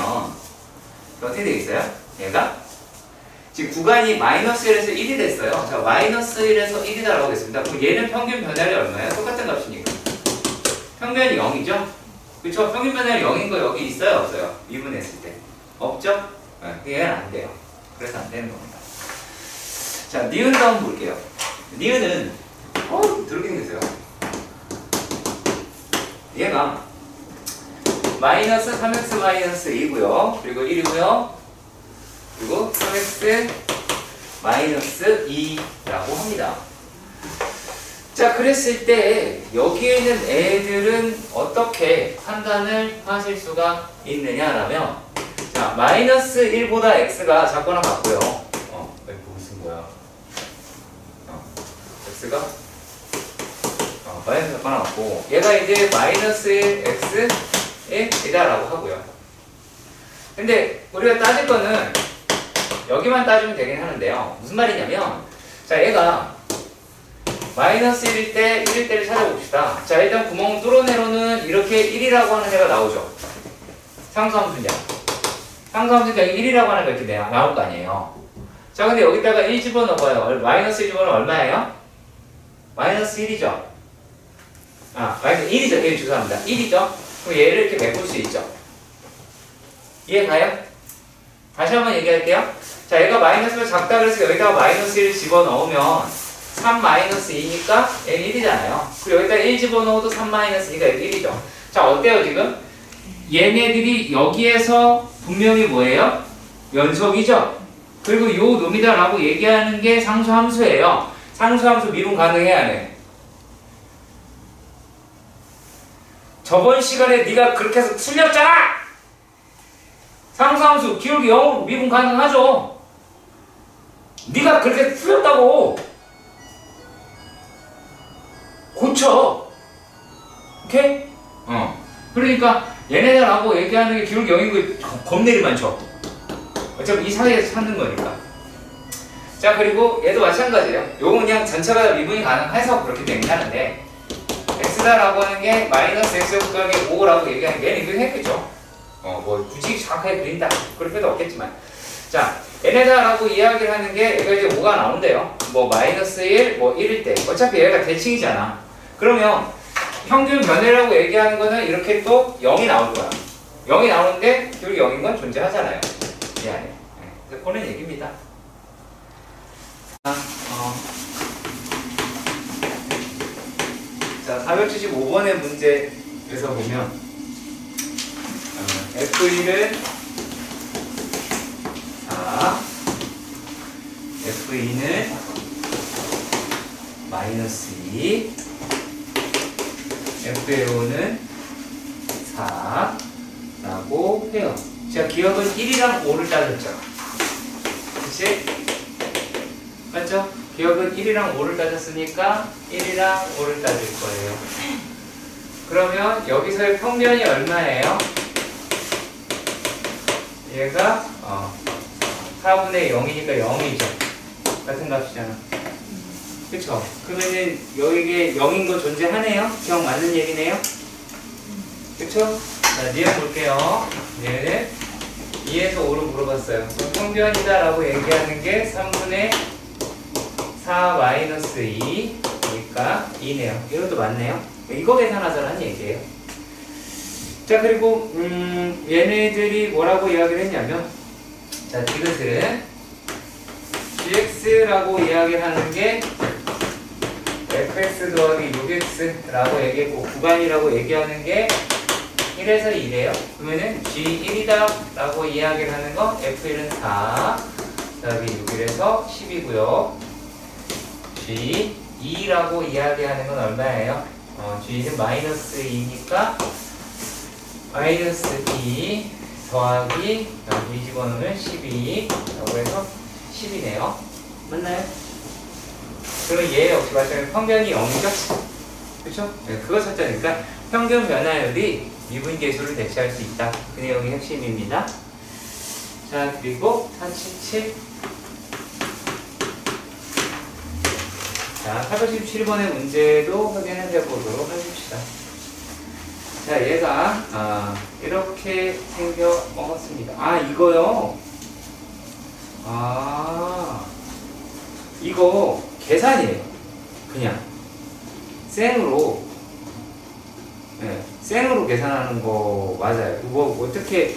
어떻게 되겠어요? 얘가 지금 구간이 마이너스 1에서 1이 됐어요. 자, 마이너스 1에서 1이다 라고 했습니다. 그럼 얘는 평균 변화율이 얼마예요? 똑같은 값이니까 평균이 0이죠? 그쵸? 평균 변화율이 0인 거 여기 있어요? 없어요? 미분했을 때 없죠? 네, 얘는 안 돼요. 그래서 안 되는 겁니다. 자, 니은도 한번 볼게요. 니은은 더럽게 생겼어요. 얘가 마이너스 3x 마이너스 2고요. 그리고 1이고요. 그리고 3x 마이너스 2라고 합니다. 자, 그랬을 때 여기에 있는 애들은 어떻게 판단을 하실 수가 있느냐라면 자, 마이너스 1보다 x가 작거나 같고요. 무슨 거야? x가 마이너스 작거나 같고 얘가 이제 마이너스 1 x 1이다라고 하고요. 근데 우리가 따질 거는 여기만 따지면 되긴 하는데요. 무슨 말이냐면 자, 얘가 마이너스 1일 때 1일 때를 찾아봅시다. 자, 일단 구멍 뚫어내로는 이렇게 1이라고 하는 애가 나오죠. 상수함수냐. 상수함수니까 1이라고 하는 거 이렇게 나올 거 아니에요. 자, 근데 여기다가 1 집어넣어봐요. 마이너스 1 집어넣으면 얼마예요? 마이너스 1이죠. 마이너스 1이죠. 1 죄송합니다. 1이죠. 그럼 얘를 이렇게 메꿀 수 있죠. 이해 가요? 다시 한번 얘기할게요. 자, 얘가 마이너스가 작다 그래서 여기다가 마이너스 1을 집어넣으면 3-2니까 n1이잖아요. 그리고 여기다 1 집어넣어도 3-2가 1이죠. 자, 어때요 지금? 얘네들이 여기에서 분명히 뭐예요? 연속이죠? 그리고 요 놈이다라고 얘기하는 게 상수함수예요. 상수함수 미분 가능해 안 해? 저번 시간에 네가 그렇게 해서 틀렸잖아! 상수함수 기울기 0으로 미분 가능하죠? 네가 그렇게 틀렸다고! 고쳐! 오케이? 그러니까 얘네들하고 얘기하는 게 기울기 0인 거 겁내리 많죠? 어차피 이 사이에서 찾는 거니까. 자, 그리고 얘도 마찬가지예요. 요건 그냥 전체가 다 미분이 가능해서 그렇게 얘기하는데 x다라고 하는 게 마이너스 x제곱 더하기 5라고 얘기하는 게 얘는 이거 했겠죠. 뭐 굳이 정확하게 그린다 그럴 필요도 없겠지만, 자, n에다라고 이야기를 하는 게 얘가 이제 5가 나온대요. 뭐 마이너스 1, 뭐 1일 때 어차피 얘가 대칭이잖아. 그러면 평균 변해라고 얘기하는 거는 이렇게 또 0이 나올 거야. 0이 나오는데 기울기 0인 건 존재하잖아요. 이 안에. 그래서 그런 얘기입니다. 자, 475번의 문제에서 보면 F1은 4, F2는 마이너스 2, F5는 4라고 해요. 자, 기억은 1이랑 5를 따졌죠. 그치? 맞죠? 기억은 1이랑 5를 따졌으니까 1이랑 5를 따질 거예요. 그러면 여기서의 평면이 얼마예요? 얘가 4분의 0이니까 0이죠. 같은 값이잖아. 그쵸? 그러면은 여기에 0인 거 존재하네요? 기억 맞는 얘기네요? 그쵸? 자, 니은 볼게요. 얘는 2에서 5로 물어봤어요. 평변이다 라고 얘기하는 게 3분의 4 마이너스 2니까 2네요. 이것도 맞네요. 이거 계산하자라는 얘기예요. 자, 그리고 얘네들이 뭐라고 이야기를 했냐면, 자, 이것은 gx라고 이야기를 하는 게 fx 더하기 6x라고 얘기했고, 구간이라고 얘기하는 게 1에서 2래요. 그러면은 g1이다 라고 이야기를 하는 거 f1은 4 더하기 6에서 10이고요. g2라고 이야기하는 건 얼마예요? g는 마이너스 2니까 마이너스 2 더하기 여기 집어넣으면 12라고 해서 10이네요. 맞나요? 그럼 얘 역시 마찬가지로 평변이 0이죠? 그쵸? 네, 그거 찾자니까 평균 변화율이 미분계수를 대체할 수 있다. 그 내용이 핵심입니다. 자, 그리고 477. 자, 817번의 문제도 확인을 해보도록 해봅시다. 자, 얘가 이렇게 생겨 먹었습니다. 이거요. 이거 계산이에요. 그냥 생으로, 네, 생으로 계산하는 거 맞아요. 뭐 어떻게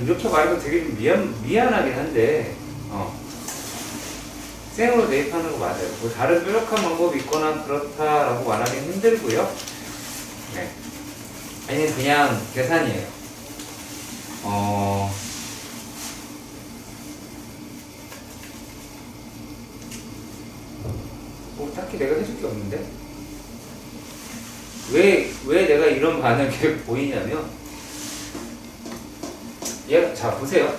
이렇게 말해도 되게 미안하긴 한데 생으로 대입하는 거 맞아요. 뭐 다른 뾰족한 방법이 있거나 그렇다라고 말하기는 힘들고요. 네. 아니, 그냥 계산이에요. 뭐 딱히 내가 해줄 게 없는데? 왜 내가 이런 반응이 보이냐면, 얘가, 자, 보세요.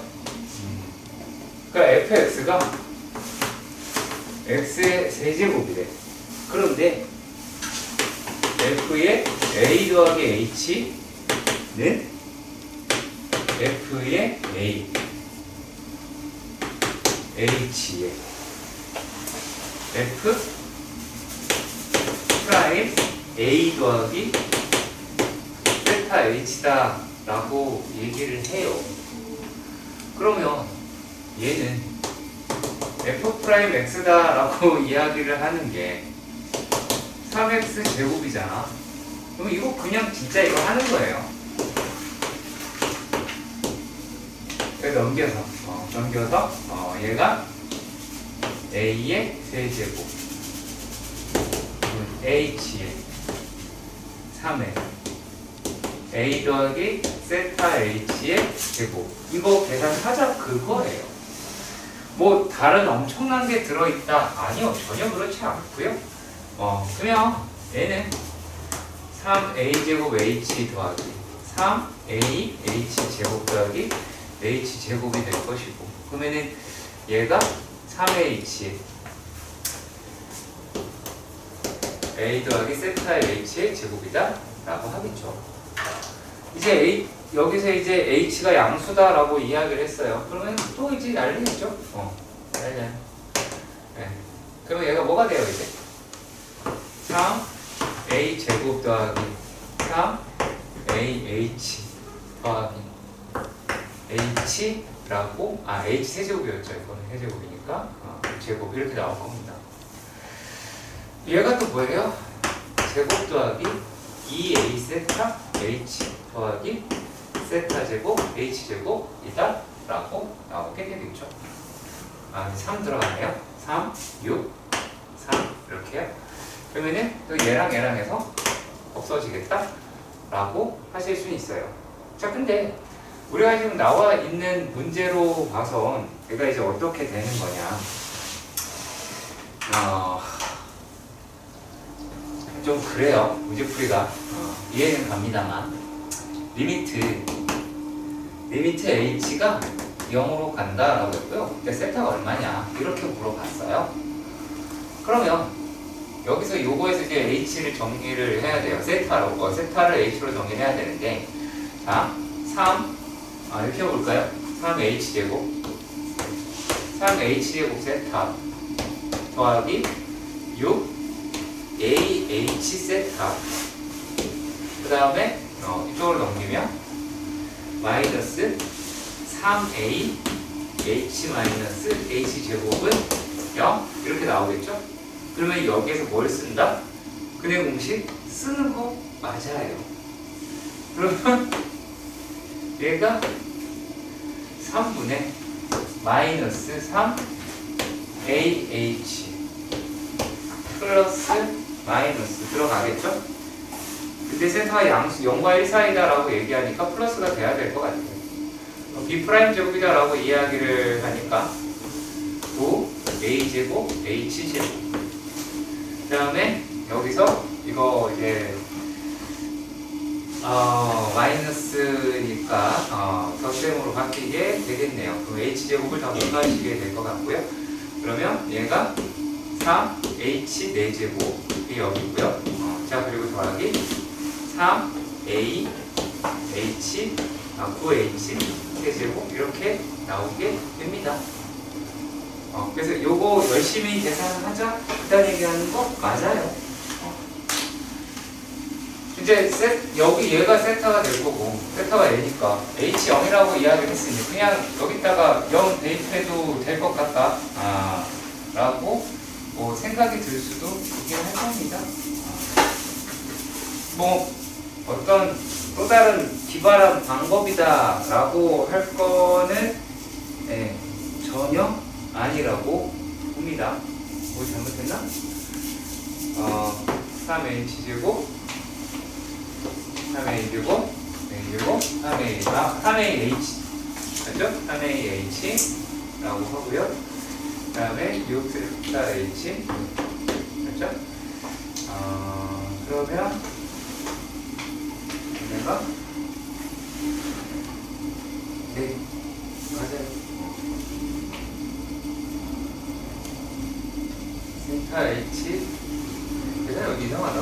그러니까 fx가 x의 세제곱이래. 그런데 f의 a 더하기 h는 f의 a h의 f 프라임 a 더하기 세타 h다 라고 얘기를 해요. 그러면 얘는 f 프라임 x다 라고 이야기를 하는 게 3x 제곱이잖아. 그럼 이거 그냥 진짜 이거 하는 거예요. 넘겨서 얘가 a의 세제곱 H에 3에 A 더하기 세타 H의 제곱. 이거 계산하자 그거예요. 뭐 다른 엄청난 게 들어있다? 아니요, 전혀 그렇지 않고요. 그냥 얘는 3A 제곱 H 더하기 3A H 제곱 더하기 H 제곱이 될 것이고, 그러면은 얘가 3H A 더하기 세타 H의 제곱이다 라고 하겠죠. 이제 여기서 이제 H가 양수다 라고 이야기를 했어요. 그러면 또 이제 난리겠죠? 난리야. 네. 그러면 얘가 뭐가 돼요, 이제? 3A 제곱 더하기 3AH 더하기 H라고, H 세제곱이었죠. 이거는 세제곱이니까. 제곱 이렇게 나올 겁니다. 얘가 또 뭐예요? 제곱 더하기 2A 세타 H 더하기 세타 제곱 H 제곱이다 라고 나오게 되겠죠. 3 들어가네요. 3, 6, 3 이렇게요. 그러면은 또 얘랑 해서 없어지겠다 라고 하실 수 있어요. 자, 근데 우리가 지금 나와 있는 문제로 봐선 얘가 이제 어떻게 되는 거냐, 좀 그래요. 문제풀이가 이해는 갑니다만, 리미트 H가 0으로 간다라고 했고요. 근데 세타가 얼마냐 이렇게 물어봤어요. 그러면 여기서 요거에서 이제 H를 정리를 해야 돼요. 세타를 H로 정리를 해야 되는데, 자, 3 이렇게 해볼까요? 3H 제곱 3H 제곱 세타 더하기 6AH 세타, 그 다음에 이쪽으로 넘기면 마이너스 3A H 마이너스 H 제곱은 0 이렇게 나오겠죠? 그러면 여기에서 뭘 쓴다? 근해 공식 쓰는 거 맞아요. 그러면 얘가 3분의 마이너스 3AH 플러스 마이너스 들어가겠죠? 근데 세타가 양수 0과 1 사이다라고 얘기하니까 플러스가 돼야 될 것 같아요. B 프라임 제곱이다 라고 이야기를 하니까 9A 제곱 H 제곱, 그 다음에 여기서 이거 이제 마이너스니까 덧셈으로 바뀌게 되겠네요. 그럼 H 제곱을 다 못 가시게 될 것 같고요. 그러면 얘가 3H 4제곱이 여기고요. 자, 그리고 더하기 3A H 9H 세제곱 이렇게 나오게 됩니다. 그래서 요거 열심히 계산하자 일단 얘기하는 거 맞아요. 이제 여기 얘가 세타가 될 거고, 세타가 얘니까 H0이라고 이야기를 했으니 그냥 여기다가 0 대입해도 될 것 같다 라고 뭐 생각이 들 수도 있긴 할 겁니다. 뭐 어떤 또 다른 기발한 방법이다 라고 할 거는 전혀 아니라고 봅니다. 뭐 잘못했나? 3H 제곱 3A 제곱 3AH 맞죠? 3AH 라고 하고요. 그 다음에 6세타-H 맞죠? 그러면 얘가 네 맞아요. 세타-H 계산 여기 이상하다.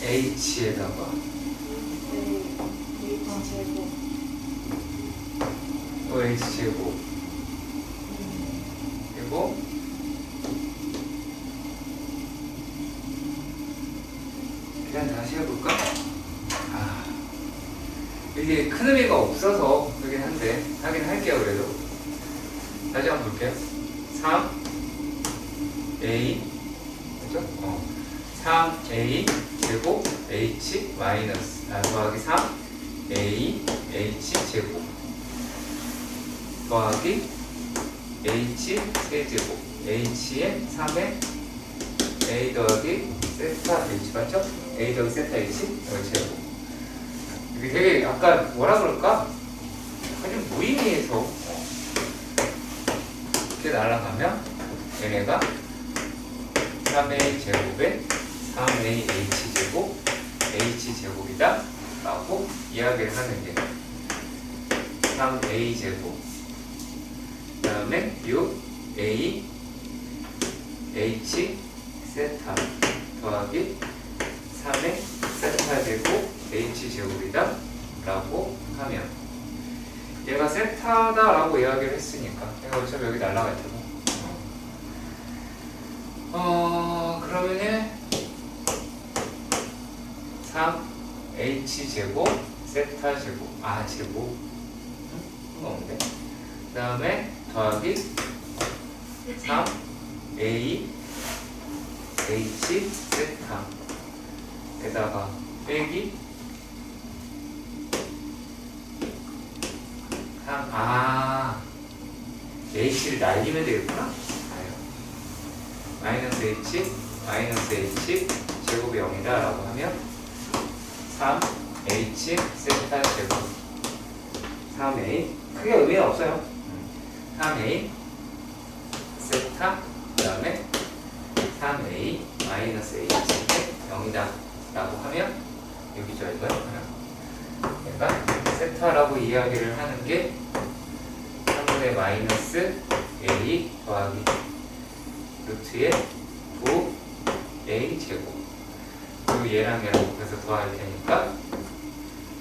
H에다가 H 제곱 그리고 그냥 다시 해볼까? 이게 큰 의미가 없어서 그러긴 한데 하긴 할게요. 그래도 다시 한번 볼게요. 3A 그렇죠? 3A 제곱 H 마이너스 더하기 3A H 제곱 더하기 h 세제곱 h의 3의 a 더하기 세타 h 맞죠? a 더하기 세타 h 여기 제곱. 이게 되게 약간 뭐라 그럴까? 아주 무의미해서 이렇게 날아가면 얘네가 3a 제곱에 3a h 제곱 h 제곱이다 라고 이야기를 하는 게 3a 제곱 그 다음에 6a h 세타 더하기 3의 세타 제곱 h 제곱이다 라고 하면 얘가 세타다 라고 이야기를 했으니까 얘가 어차피 여기 날아갈 테고 그러면은 3h 제곱 세타 제곱 제곱 없는데 그 다음에 더하기 3a h 세타에다가 빼기 3 h를 날리면 되겠구나. 마이너스 h 제곱이 0이다 라고 하면 3h 세타 제곱 3a 크게 의미는 없어요. 3a 세타 그 다음에 3a 마이너스 h의 0이다 라고 하면 여기죠 이거요. 얘가 세타라고 이야기를 하는 게 3분의 마이너스 a 더하기 루트의 9a 제곱 그리고 얘랑 그래서 더할 테니까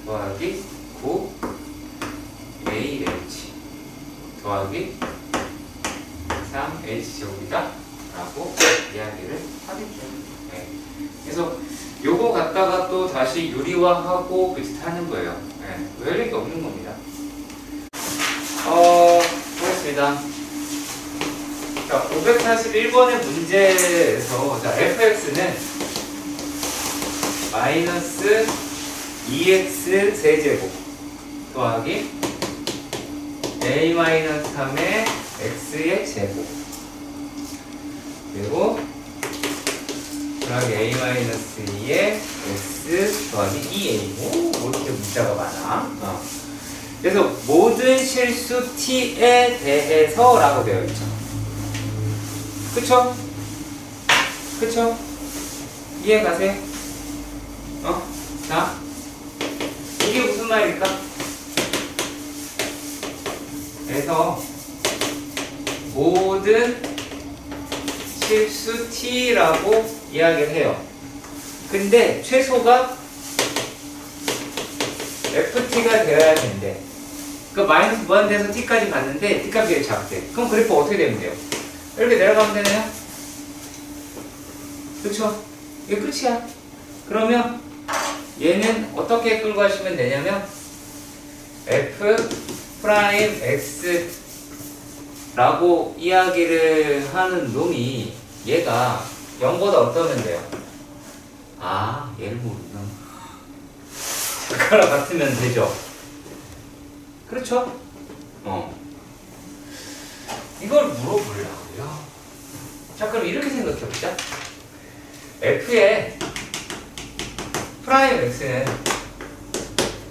더하기 9ah 더하기 3h 제곱이다 라고 이야기를 하겠죠. 네. 그래서 요거 갖다가 또 다시 유리화하고 비슷하는 거예요. 네. 외울 게 없는 겁니다. 보겠습니다. 자, 541번의 문제에서 자, fx는 마이너스 2x 세제곱 더하기 a-3의 x의 제곱 그리고 더하기 a-2의 x 더하기 2a 뭐 이렇게 문자가 많아. 그래서 모든 실수 t에 대해서 라고 되어 있죠. 그쵸? 그쵸? 이해 가세요? 자, 이게 무슨 말일까? 그래서 모든 실수 t라고 이야기를 해요. 근데 최소가 ft가 되어야 된대. 그 마이너스 무한대에서 t까지 갔는데 t 값이 작대. 그럼 그래프 어떻게 되면 돼요? 이렇게 내려가면 되나요? 그쵸? 이게 끝이야. 그러면 얘는 어떻게 끌고 가시면 되냐면 f 프라임 x 라고 이야기를 하는 놈이 얘가 0보다 어떠면 돼요? 얘를 모르면 작가랑 같으면 되죠. 그렇죠? 이걸 물어보려고요. 자, 그럼 이렇게 생각해보자. f의 프라임 x는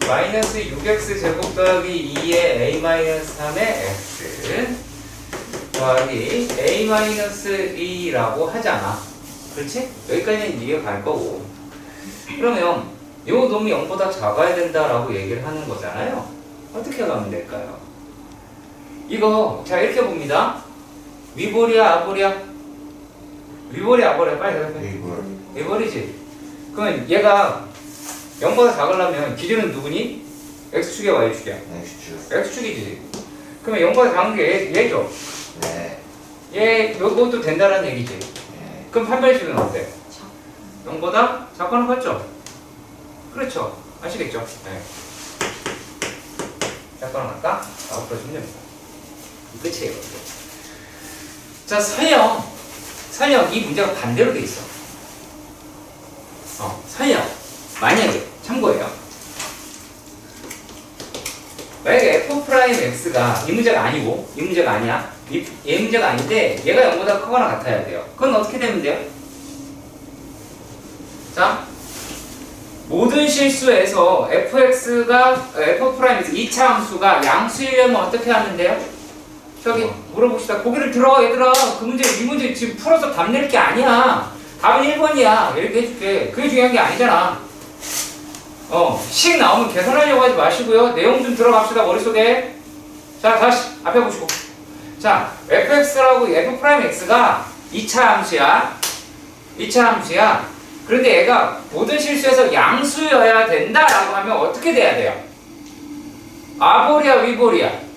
마이너스 6x 제곱 더하기 2의 a-3의 x 더하기 a-2라고 하잖아. 그렇지? 여기까지는 이해가 갈 거고. 그러면 요 놈이 0보다 작아야 된다라고 얘기를 하는 거잖아요. 어떻게 가면 될까요? 이거 자 이렇게 봅니다. 위볼이야 아볼이야? 위볼이야 아볼이야? 빨리 대답해. 위볼이지. 그러면 얘가 0보다 작으려면 기준은 누구니? x축이야 y축이야? x축이지. 그러면 0보다 작은 게 얘죠? 네. 얘 요것도 된다는 얘기지. 네. 그럼 판별식은 어때? 0보다 작거나 같죠? 그렇죠. 아시겠죠? 네. 작거나 같다? 풀어주면 됩니다. 끝이에요. 자, 설령 이 문제가 반대로 돼 있어. 설령 만약에 참고해요. 만약에 f 프라임 x가 이 문제가 아니고 이 문제가 아니야. 얘 문제가 아닌데 얘가 0보다 크거나 같아야 돼요. 그건 어떻게 되면 돼요? 자, 모든 실수에서 fx가 f'에서 2차 함수가 양수이려면 어떻게 하면 돼요? 저기 물어봅시다. 고개를 들어 얘들아. 그 문제 이 문제 지금 풀어서 답 낼 게 아니야. 답은 1번이야. 이렇게 해줄게. 그게 중요한 게 아니잖아. 식 나오면 계산하려고 하지 마시고요. 내용 좀 들어갑시다. 머릿속에. 자, 다시 앞에 보시고. 자, fx라고 f'x가 2차 함수야. 2차 함수야. 그런데 얘가 모든 실수에서 양수여야 된다라고 하면 어떻게 돼야 돼요? 아볼이야, 위볼이야?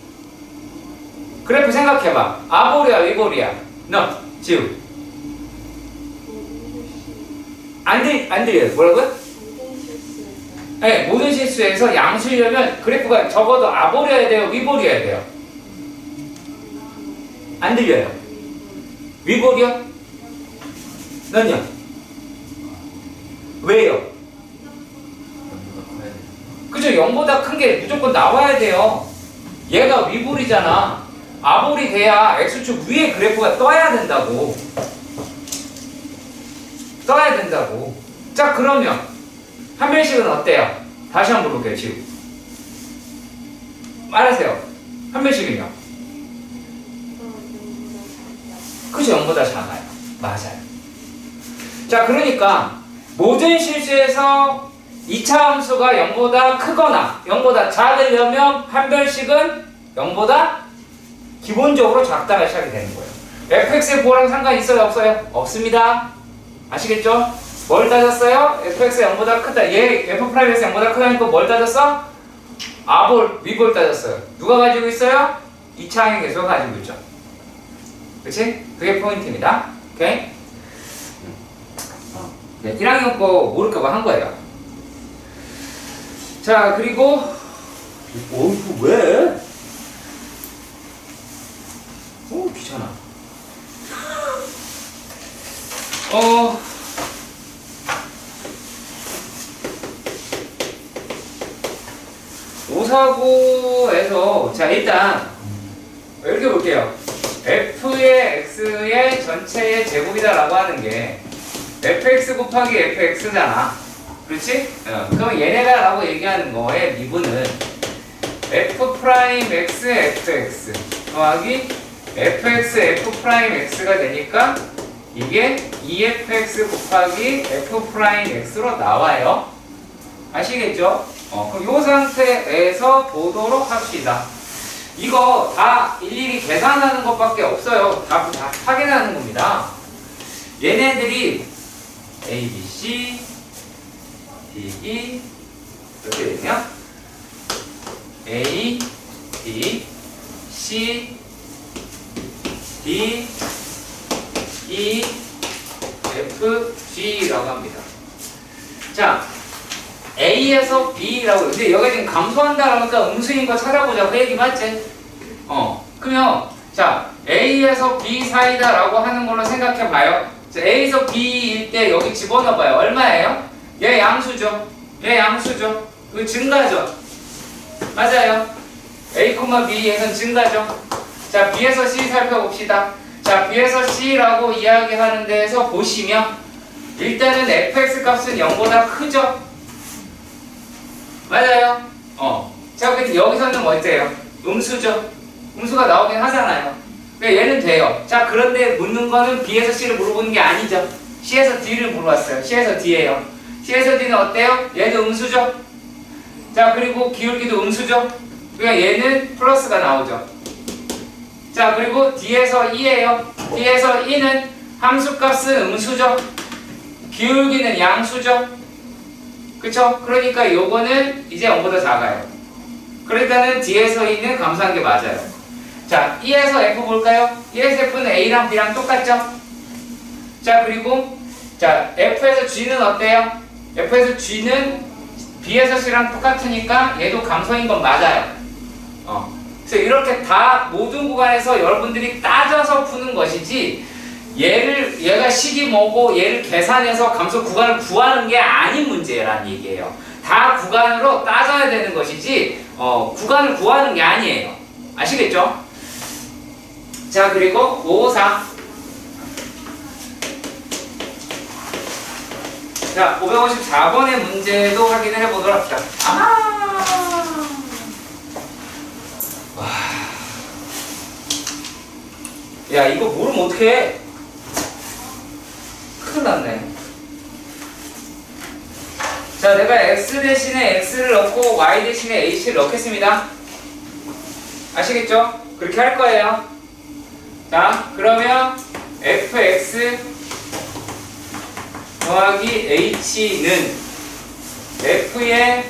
그래프 생각해봐. 아볼이야, 위볼이야? 너, 지우. 안 들려요. 뭐라고요? 네, 모든 실수에서 양수려면 그래프가 적어도 아볼이어야 돼요? 위볼이어야 돼요? 안 들려요. 위볼이요? 넌요? 왜요? 그죠? 0보다 큰 게 무조건 나와야 돼요. 얘가 위볼이잖아. 아볼이 돼야 X축 위에 그래프가 떠야 된다고. 떠야 된다고. 자, 그러면 한 별씩은 어때요? 다시 한번 볼게요, 지금. 말하세요. 한 별씩은요? 그죠? 0보다 작아요. 맞아요. 자, 그러니까 모든 실수에서 2차 함수가 0보다 크거나 0보다 작으려면 한 별씩은 0보다 기본적으로 작다가 시작이 되는 거예요. fx의 부호랑 상관이 있어요? 없어요? 없습니다. 아시겠죠? 뭘 따졌어요? fx가 0보다 크다. 얘 f'에서 0보다 크다니까 뭘 따졌어? 아볼, 위볼 따졌어요. 누가 가지고 있어요? 2차항의 계수가 가지고 있죠. 그치? 그게 포인트입니다. 오케이? 네, 1학년 거 모를까봐 한 거예요. 자, 그리고 왜? 귀찮아. 549에서 자, 일단 이렇게 볼게요. f의 x의 전체의 제곱이다라고 하는 게 fx 곱하기 fx잖아. 그렇지? 그럼 얘네가 라고 얘기하는 거의 미분은 f'x fx 더하기 fx f'x가 되니까 이게 2fx 곱하기 f'x로 나와요. 아시겠죠? 그럼 이 상태에서 보도록 합시다. 이거 다 일일이 계산하는 것밖에 없어요. 다 확인하는 겁니다. 얘네들이 A, B, C, D, E 이렇게 되면 A, B, C, D, E, F, G라고 합니다. 자, A에서 B라고. 근데 여기 지금 감소한다 그러니까 음수인 거 찾아보자고 얘기 맞지? 그러면 자, A에서 B 사이다라고 하는 걸로 생각해 봐요. A에서 B일 때 여기 집어넣어봐요. 얼마예요? 얘 양수죠. 얘 양수죠. 그 증가죠. 맞아요. A, B에서는 증가죠. 자, B에서 C 살펴봅시다. 자, B에서 C라고 이야기하는 데에서 보시면 일단은 fx 값은 0보다 크죠. 맞아요. 자, 근데 여기서는 뭐예요? 음수죠. 음수가 나오긴 하잖아요. 그러니까 얘는 돼요. 자, 그런데 묻는 거는 B에서 C를 물어보는 게 아니죠. C에서 D를 물어봤어요. C에서 D예요. C에서 D는 어때요? 얘도 음수죠. 자, 그리고 기울기도 음수죠. 그러니까 얘는 플러스가 나오죠. 자, 그리고 D에서 E예요. D에서 E는 함수값은 음수죠. 기울기는 양수죠. 그쵸? 그러니까 요거는 이제 0보다 작아요. 그러니까는 D에서 E는 감소한 게 맞아요. 자, E에서 F 볼까요? E에서 F는 A랑 B랑 똑같죠? 자, 그리고 자, F에서 G는 어때요? F에서 G는 B에서 C랑 똑같으니까 얘도 감소인 건 맞아요. 그래서 이렇게 다 모든 구간에서 여러분들이 따져서 푸는 것이지 얘가 식이 뭐고 얘를 계산해서 감소 구간을 구하는 게 아닌 문제라는 얘기예요. 다 구간으로 따져야 되는 것이지 구간을 구하는 게 아니에요. 아시겠죠? 자, 그리고 554. 자, 554번의 문제도 확인을 해보도록 합시다. 와. 야, 이거 모르면 어떡해? 큰일 났네. 자, 내가 x 대신에 x를 넣고 y 대신에 h를 넣겠습니다. 아시겠죠? 그렇게 할 거예요. 자, 그러면 fx 더하기 h는 f의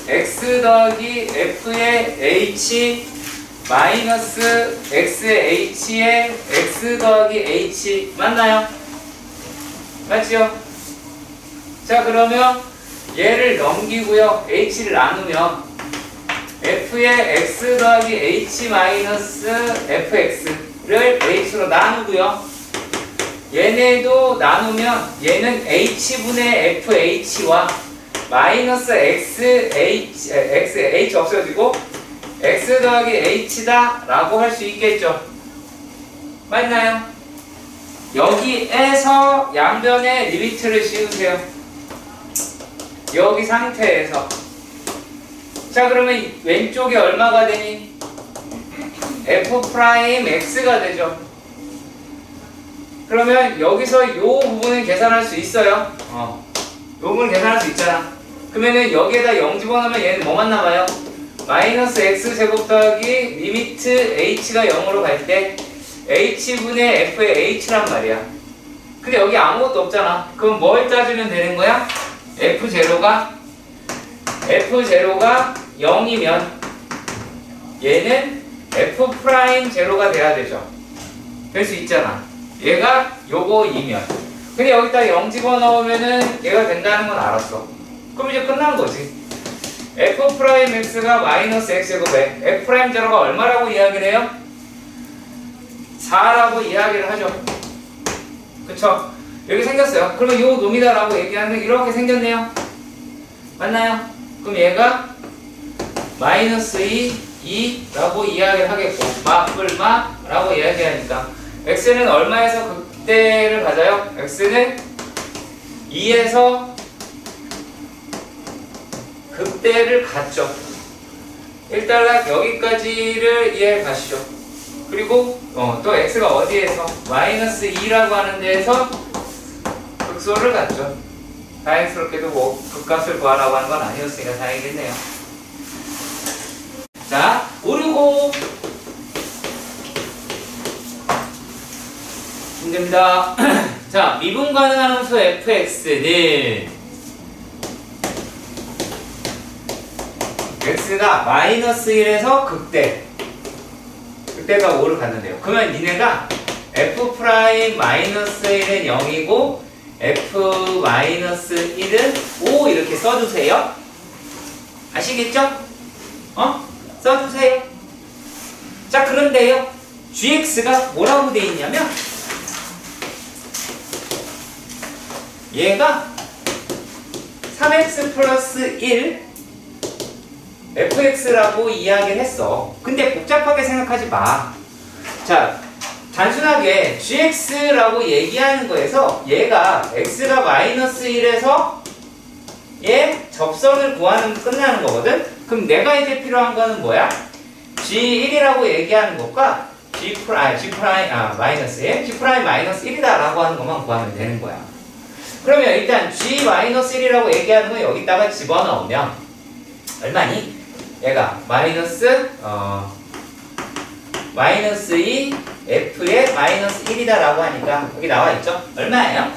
x 더하기 f의 h 마이너스 xh의 x 더하기 h 맞나요? 맞지요? 자, 그러면 얘를 넘기고요. h를 나누면 f의 x 더하기 h 마이너스 fx를 h로 나누고요. 얘네도 나누면 얘는 h분의 fh와 마이너스 xh 없어지고 x 더하기 h다 라고 할 수 있겠죠. 맞나요? 여기에서 양변에 리미트를 씌우세요. 여기 상태에서. 자, 그러면 왼쪽에 얼마가 되니? f'x가 되죠. 그러면 여기서 요 부분을 계산할 수 있어요. 요 부분을 계산할 수 있잖아. 그러면은 여기에다 0 집어넣으면 얘는 뭐만 남아요? 마이너스 x제곱 더하기 리미트 h가 0으로 갈 때 h분의 f의 h란 말이야. 근데 여기 아무것도 없잖아. 그럼 뭘 따지면 되는 거야? f0가 0이면 얘는 f'0가 돼야 되죠. 될 수 있잖아. 얘가 요거이면. 근데 여기다 0 집어넣으면은 얘가 된다는 건 알았어. 그럼 이제 끝난 거지. f'x가 마이너스 x제곱에 f'0가 얼마라고 이야기를 해요? 4라고 이야기를 하죠. 그쵸? 여기 생겼어요. 그러면 요 놈이다라고 얘기하면 이렇게 생겼네요. 맞나요? 그럼 얘가 마이너스 2라고 이야기를 하겠고 마뿔마라고 이야기하니까 x는 얼마에서 극대를 가져요? x는 2에서 극대를 갖죠. 일단 여기까지를 이해해 가시죠. 그리고 또 x가 어디에서? 마이너스 2라고 하는 데에서 극소를 갖죠. 다행스럽게도 뭐 극값을 구하라고 하는 건 아니었으니까 다행이겠네요. 자, 565 문제입니다. 자, 미분 가능한 함수 fx는 x가 마이너스 1에서 극대가 5를 갖는데요. 그러면 니네가 f 프라임 마이너스 1은 0이고 f 마이너스 1은 5 이렇게 써주세요. 아시겠죠? 써주세요. 자, 그런데요, gx가 뭐라고 돼 있냐면 얘가 3x 플러스 1 fx라고 이야기를 했어. 근데 복잡하게 생각하지 마. 자, 단순하게 gx라고 얘기하는 거에서 얘가 x가 마이너스 1에서 얘 접선을 구하는 끝나는 거거든. 그럼 내가 이제 필요한 거는 뭐야? g1이라고 얘기하는 것과 g 마이너스 1, g 마이너스 1이다 라고 하는 것만 구하면 되는 거야. 그러면 일단 g 마이너스 1이라고 얘기하는 건 여기다가 집어넣으면 얼마니? 얘가 마이너스 2 f의 마이너스 1이다 라고 하니까 여기 나와 있죠? 얼마예요?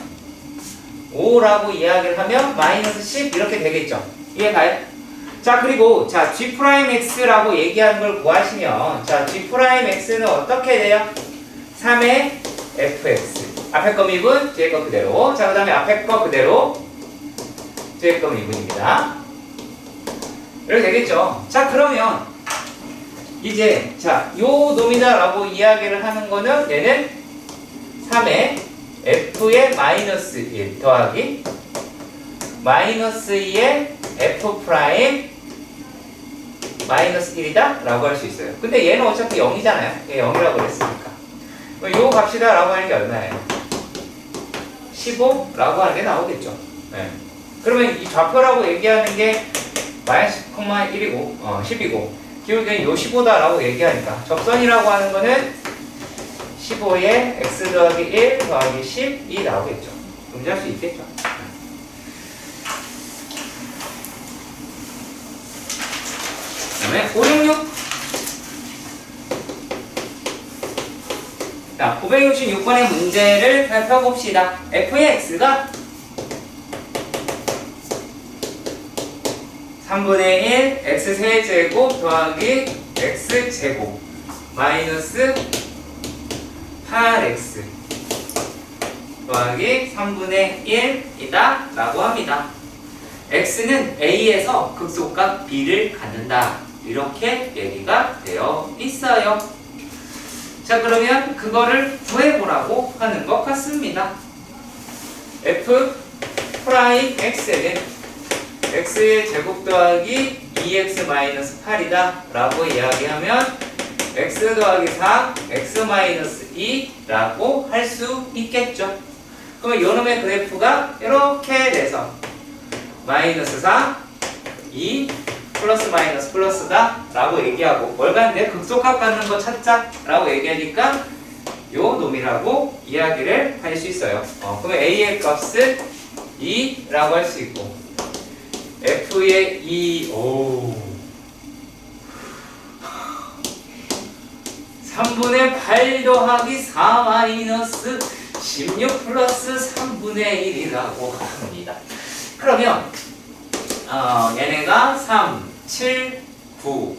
5라고 이야기를 하면 마이너스 10 이렇게 되겠죠? 이해가요? 자, 그리고 자 g'x라고 얘기하는 걸 구하시면 자 g'x는 어떻게 돼요? 3의 fx 앞에 거 미분, 뒤에 거 그대로. 자, 그 다음에 앞에 거 그대로, 뒤에 거 미분입니다. 이렇게 되겠죠? 자, 그러면 이제 자, 요 놈이다 라고 이야기를 하는 거는 얘는 3의 f의 마이너스 1 더하기 마이너스 2의 f 프라임 마이너스 1이다 라고 할 수 있어요. 근데 얘는 어차피 0이잖아요. 얘 0이라고 그랬으니까. 갑시다 라고 하는 게 얼마예요? 15라고 하는 게 나오겠죠. 네. 그러면 이 좌표라고 얘기하는 게 마이너스 1이고 10이고 기울기는 요 15다라고 얘기하니까 접선이라고 하는 거는 15에 x 더하기 1 더하기 10이 나오겠죠. 문제할 수 있겠죠. 그 다음에 566. 자, 966번의 문제를 살펴봅시다. f의 x가 3분의 1 x 세제곱 더하기 x 제곱 마이너스 8x 더하기 3분의 1이다 라고 합니다. x는 a에서 극소값 b를 갖는다 이렇게 얘기가 되어 있어요. 자, 그러면 그거를 구해보라고 하는 것 같습니다. f 프라임 x는 x의 제곱 더하기 2x 마이너스 8이다 라고 이야기하면 x 더하기 4 x 마이너스 2 라고 할 수 있겠죠. 그러면 요놈의 그래프가 이렇게 돼서 마이너스 4 2 플러스 마이너스 플러스다 라고 얘기하고 뭘 갖는데 극소값 갖는 거 찾자 라고 얘기하니까 요 놈이라고 이야기를 할 수 있어요. 그러면 a의 값은 2라고 할 수 있고 f의 2 3분의 8 더하기 4 마이너스 16 플러스 3분의 1이라고 합니다. 그러면 얘네가 3, 7, 9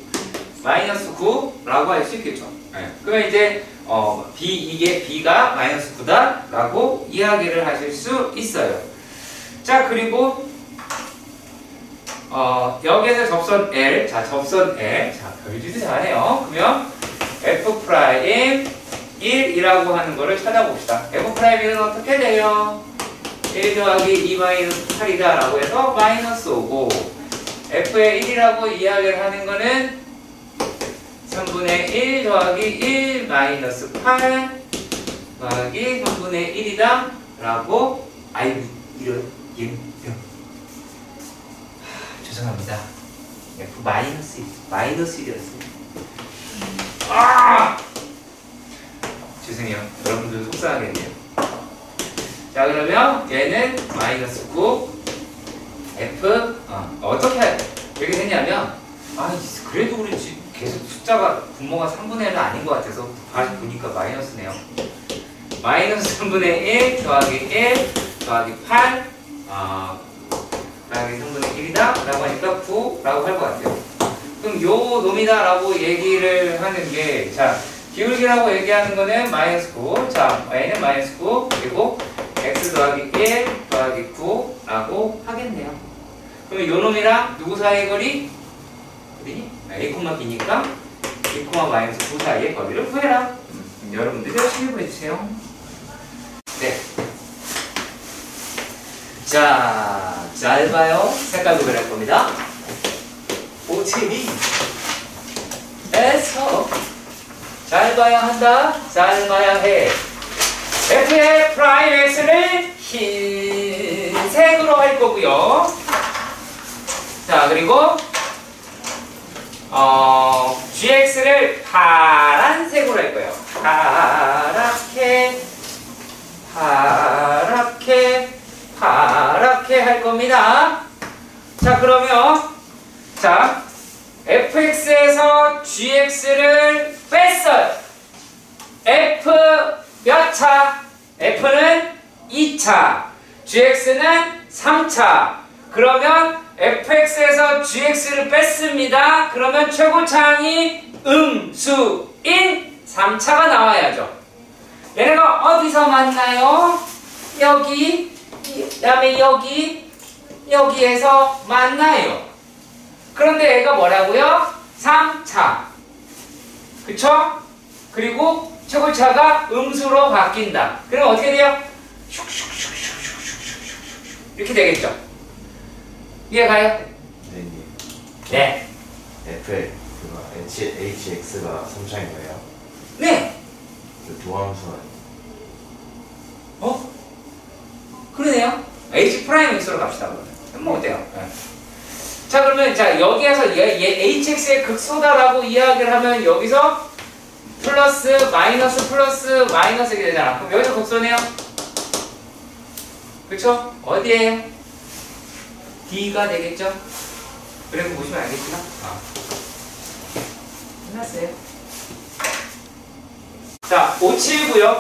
마이너스 9라고 할 수 있겠죠. 네. 그러면 이제 이게 b가 마이너스 9다 라고 이야기를 하실 수 있어요. 자, 그리고 여기에서 접선 L, 자 접선 L, 자 별짓을 잘하네요. 그러면 f 프라임 1이라고 하는 거를 찾아봅시다. f 프라임 1은 어떻게 돼요? 1 더하기 2 마이너스 8이다 라고 해서 마이너스 5고 f의 1이라고 이야기를 하는 거는 3분의 1 더하기 1 마이너스 8 더하기 3분의 1이다 라고 아이고 이런 죄송합니다. f 마이너스 1이었습니다. 죄송해요. 여러분들 속상하겠네요. 자, 그러면 얘는 마이너스 9 f 어떻게 이렇게 되냐면 그래도 그렇지 계속 숫자가 분모가 3분의 1은 아닌 것 같아서 다시 보니까 마이너스네요. 마이너스 3분의 1 더하기 1 더하기 8 더하기 3분의 1이다 라고 하니까 9라고 할 것 같아요. 그럼 요 놈이다 라고 얘기를 하는 게, 자, 기울기라고 얘기하는 거는 마이너스 9. 자, y는 마이너스 9. 그리고 x 더하기 1 더하기 9 라고 하겠네요. 그러면 요 놈이랑 누구 사이의 거리? 어디니? a, b니까 2, 마이너스 9 사이의 거리를 구해라. 여러분들 열심히 구해주세요. 네. 자, 잘 봐요. 색깔 구별할 겁니다. OTV에서 잘 봐야 한다. 잘 봐야 해. f의 프라임 x를 흰색으로 할 거고요. 자, 그리고 gx를 파란색으로 할 거예요. 파랗게 할 겁니다. 자, 그러면 자, fx에서 gx를 뺐어요. f 몇 차? f는 2차, gx는 3차. 그러면 fx에서 gx를 뺐습니다. 그러면 최고차항이 음수인 3차가 나와야죠. 얘네가 어디서 만나요? 여기, 그 다음에 여기에서 만나요. 그런데 얘가 뭐라고요? 3차. 그쵸? 그리고 최고차가 음수로 바뀐다. 그럼 어떻게 돼요? 이렇게 되겠죠? 이해가요? 네. HX가 3차인 거예요? 네. 그 도함수는 끝났네요. H 프라임 X로 갑시다. 그러면. 뭐 어때요? 네. 자, 그러면 자 여기에서 얘 HX의 극소다라고 이야기를 하면 여기서 플러스 마이너스 이렇게 되잖아. 그럼 여기서 극소네요. 그쵸? 어디에요? D가 되겠죠? 그래서 보시면 알겠지만 끝났어요. 자, 579요.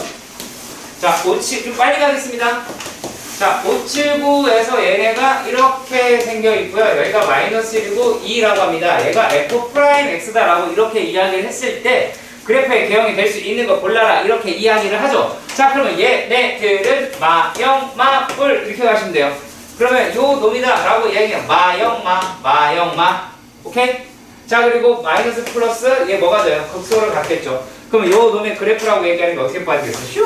자, 57, 좀 빨리 가겠습니다. 자, 579에서 얘네가 이렇게 생겨 있고요. 여기가 마이너스 1이고 2라고 합니다. 얘가 F'X다라고 이렇게 이야기를 했을 때 그래프의 개형이 될 수 있는 거 골라라. 이렇게 이야기를 하죠. 자, 그러면 얘네들은 마영마뿔 이렇게 가시면 돼요. 그러면 요 놈이다 라고 얘기해요. 마영마. 오케이? 자, 그리고 마이너스 플러스 얘 뭐가 돼요? 극소를 갖겠죠. 그러면 요 놈의 그래프라고 얘기하는 게 어떻게 빠지겠어? 슈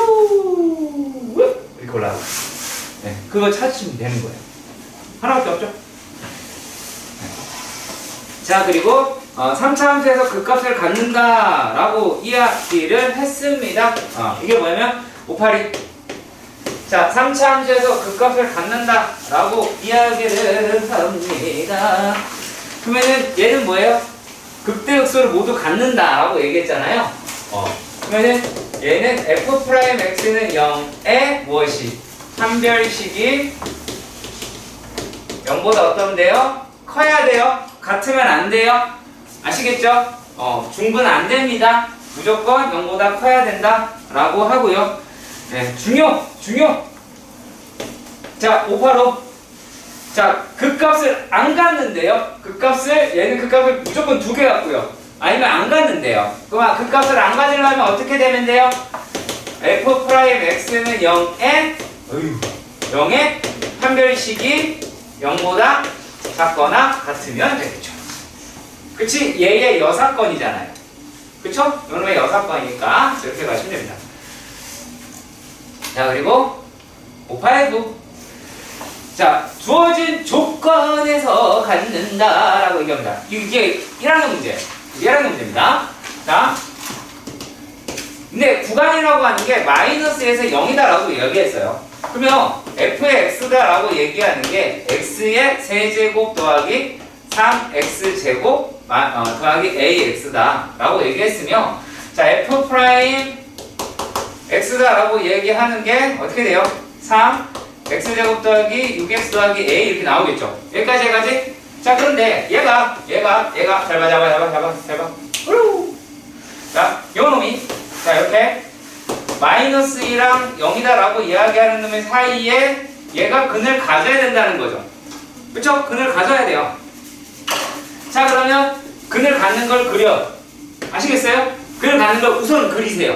이렇게 올라가. 네, 그거 찾으시면 되는 거예요. 하나밖에 없죠? 네. 자, 그리고 3차 함수에서 극값을 갖는다 라고 이야기를 했습니다. 이게 뭐냐면 582. 자, 3차 함수에서 극값을 갖는다 라고 이야기를 합니다. 그러면은 얘는 뭐예요? 극대극소를 모두 갖는다 라고 얘기했잖아요. 그러면은 얘는 F'X는 0에 무엇이? 한별식이 0보다 어떤데요? 커야 돼요. 같으면 안 돼요. 아시겠죠? 중분 안 됩니다. 무조건 0보다 커야 된다 라고 하고요. 네, 중요. 자, 585. 자, 극값을 안 갖는데요. 얘는 극값을 무조건 2개 갖고요. 아니면 안 갖는데요. 그럼 극값을 안 가지려면 어떻게 되면 돼요? F'X는 0에 판별식이 0보다 작거나 같으면 되겠죠. 그치? 얘의 여사건이잖아요. 그쵸? 요놈의 여사건이니까 이렇게 가시면 됩니다. 자, 그리고 589. 자, 주어진 조건에서 갖는다라고 얘기합니다. 이게 1학년 문제. 1학년 문제입니다. 자, 근데 구간이라고 하는 게 마이너스에서 0이다라고 얘기했어요. 그러면 f의 x다라고 얘기하는 게 x의 세제곱 더하기 3x제곱 더하기 ax다라고 얘기했으며, 자, f 프라임 x다라고 얘기하는 게 어떻게 돼요? 3x제곱 더하기 6x 더하기 a 이렇게 나오겠죠. 여기까지. 자, 그런데 얘가 잘 봐. 자, 요 놈이 자, 이렇게 마이너스 2랑 0이다라고 이야기하는 놈의 사이에 얘가 근을 가져야 된다는 거죠. 그쵸? 근을 가져야 돼요. 자, 그러면 근을 갖는 걸 그려. 아시겠어요? 근을 갖는 걸 우선 그리세요.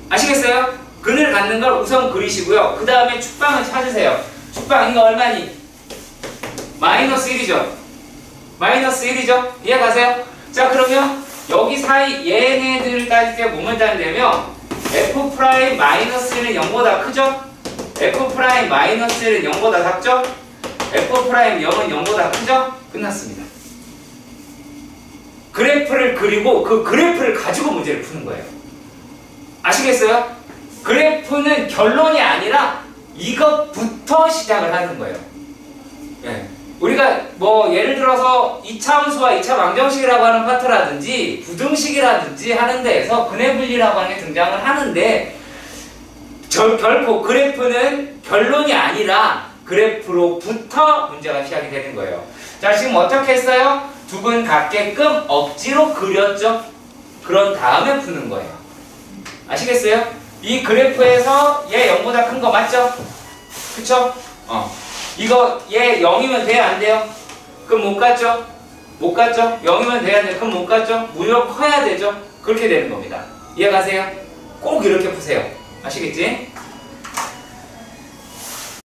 아시겠어요? 근을 갖는 걸 우선 그리시고요. 그 다음에 축방을 찾으세요. 축방 이거 얼마니? 마이너스 1이죠. 이해가세요? 자, 그러면 여기 사이 얘네들을 따질 때 뭐만 따지냐면 f 프라임 마이너스는 0보다 크죠? f 프라임 마이너스는 0보다 작죠? f 프라임 0은 0보다 크죠? 끝났습니다. 그래프를 그리고 그 그래프를 가지고 문제를 푸는 거예요. 아시겠어요? 그래프는 결론이 아니라 이것부터 시작을 하는 거예요. 예. 우리가 뭐 예를 들어서 2차 함수와 2차 방정식이라고 하는 파트라든지 부등식이라든지 하는 데에서 근해 분리라고 하는 게 등장을 하는데, 결코 그래프는 결론이 아니라 그래프로부터 문제가 시작이 되는 거예요. 자, 지금 어떻게 했어요? 두 분 같게끔 억지로 그렸죠? 그런 다음에 푸는 거예요. 아시겠어요? 이 그래프에서 얘 0보다 큰 거 맞죠? 그쵸? 이거 얘 0이면 돼요? 안 돼요? 그럼 못 갔죠? 0이면 돼야 돼요? 그럼 못 갔죠? 무조건 커야 되죠? 그렇게 되는 겁니다. 이해가세요? 꼭 이렇게 푸세요. 아시겠지?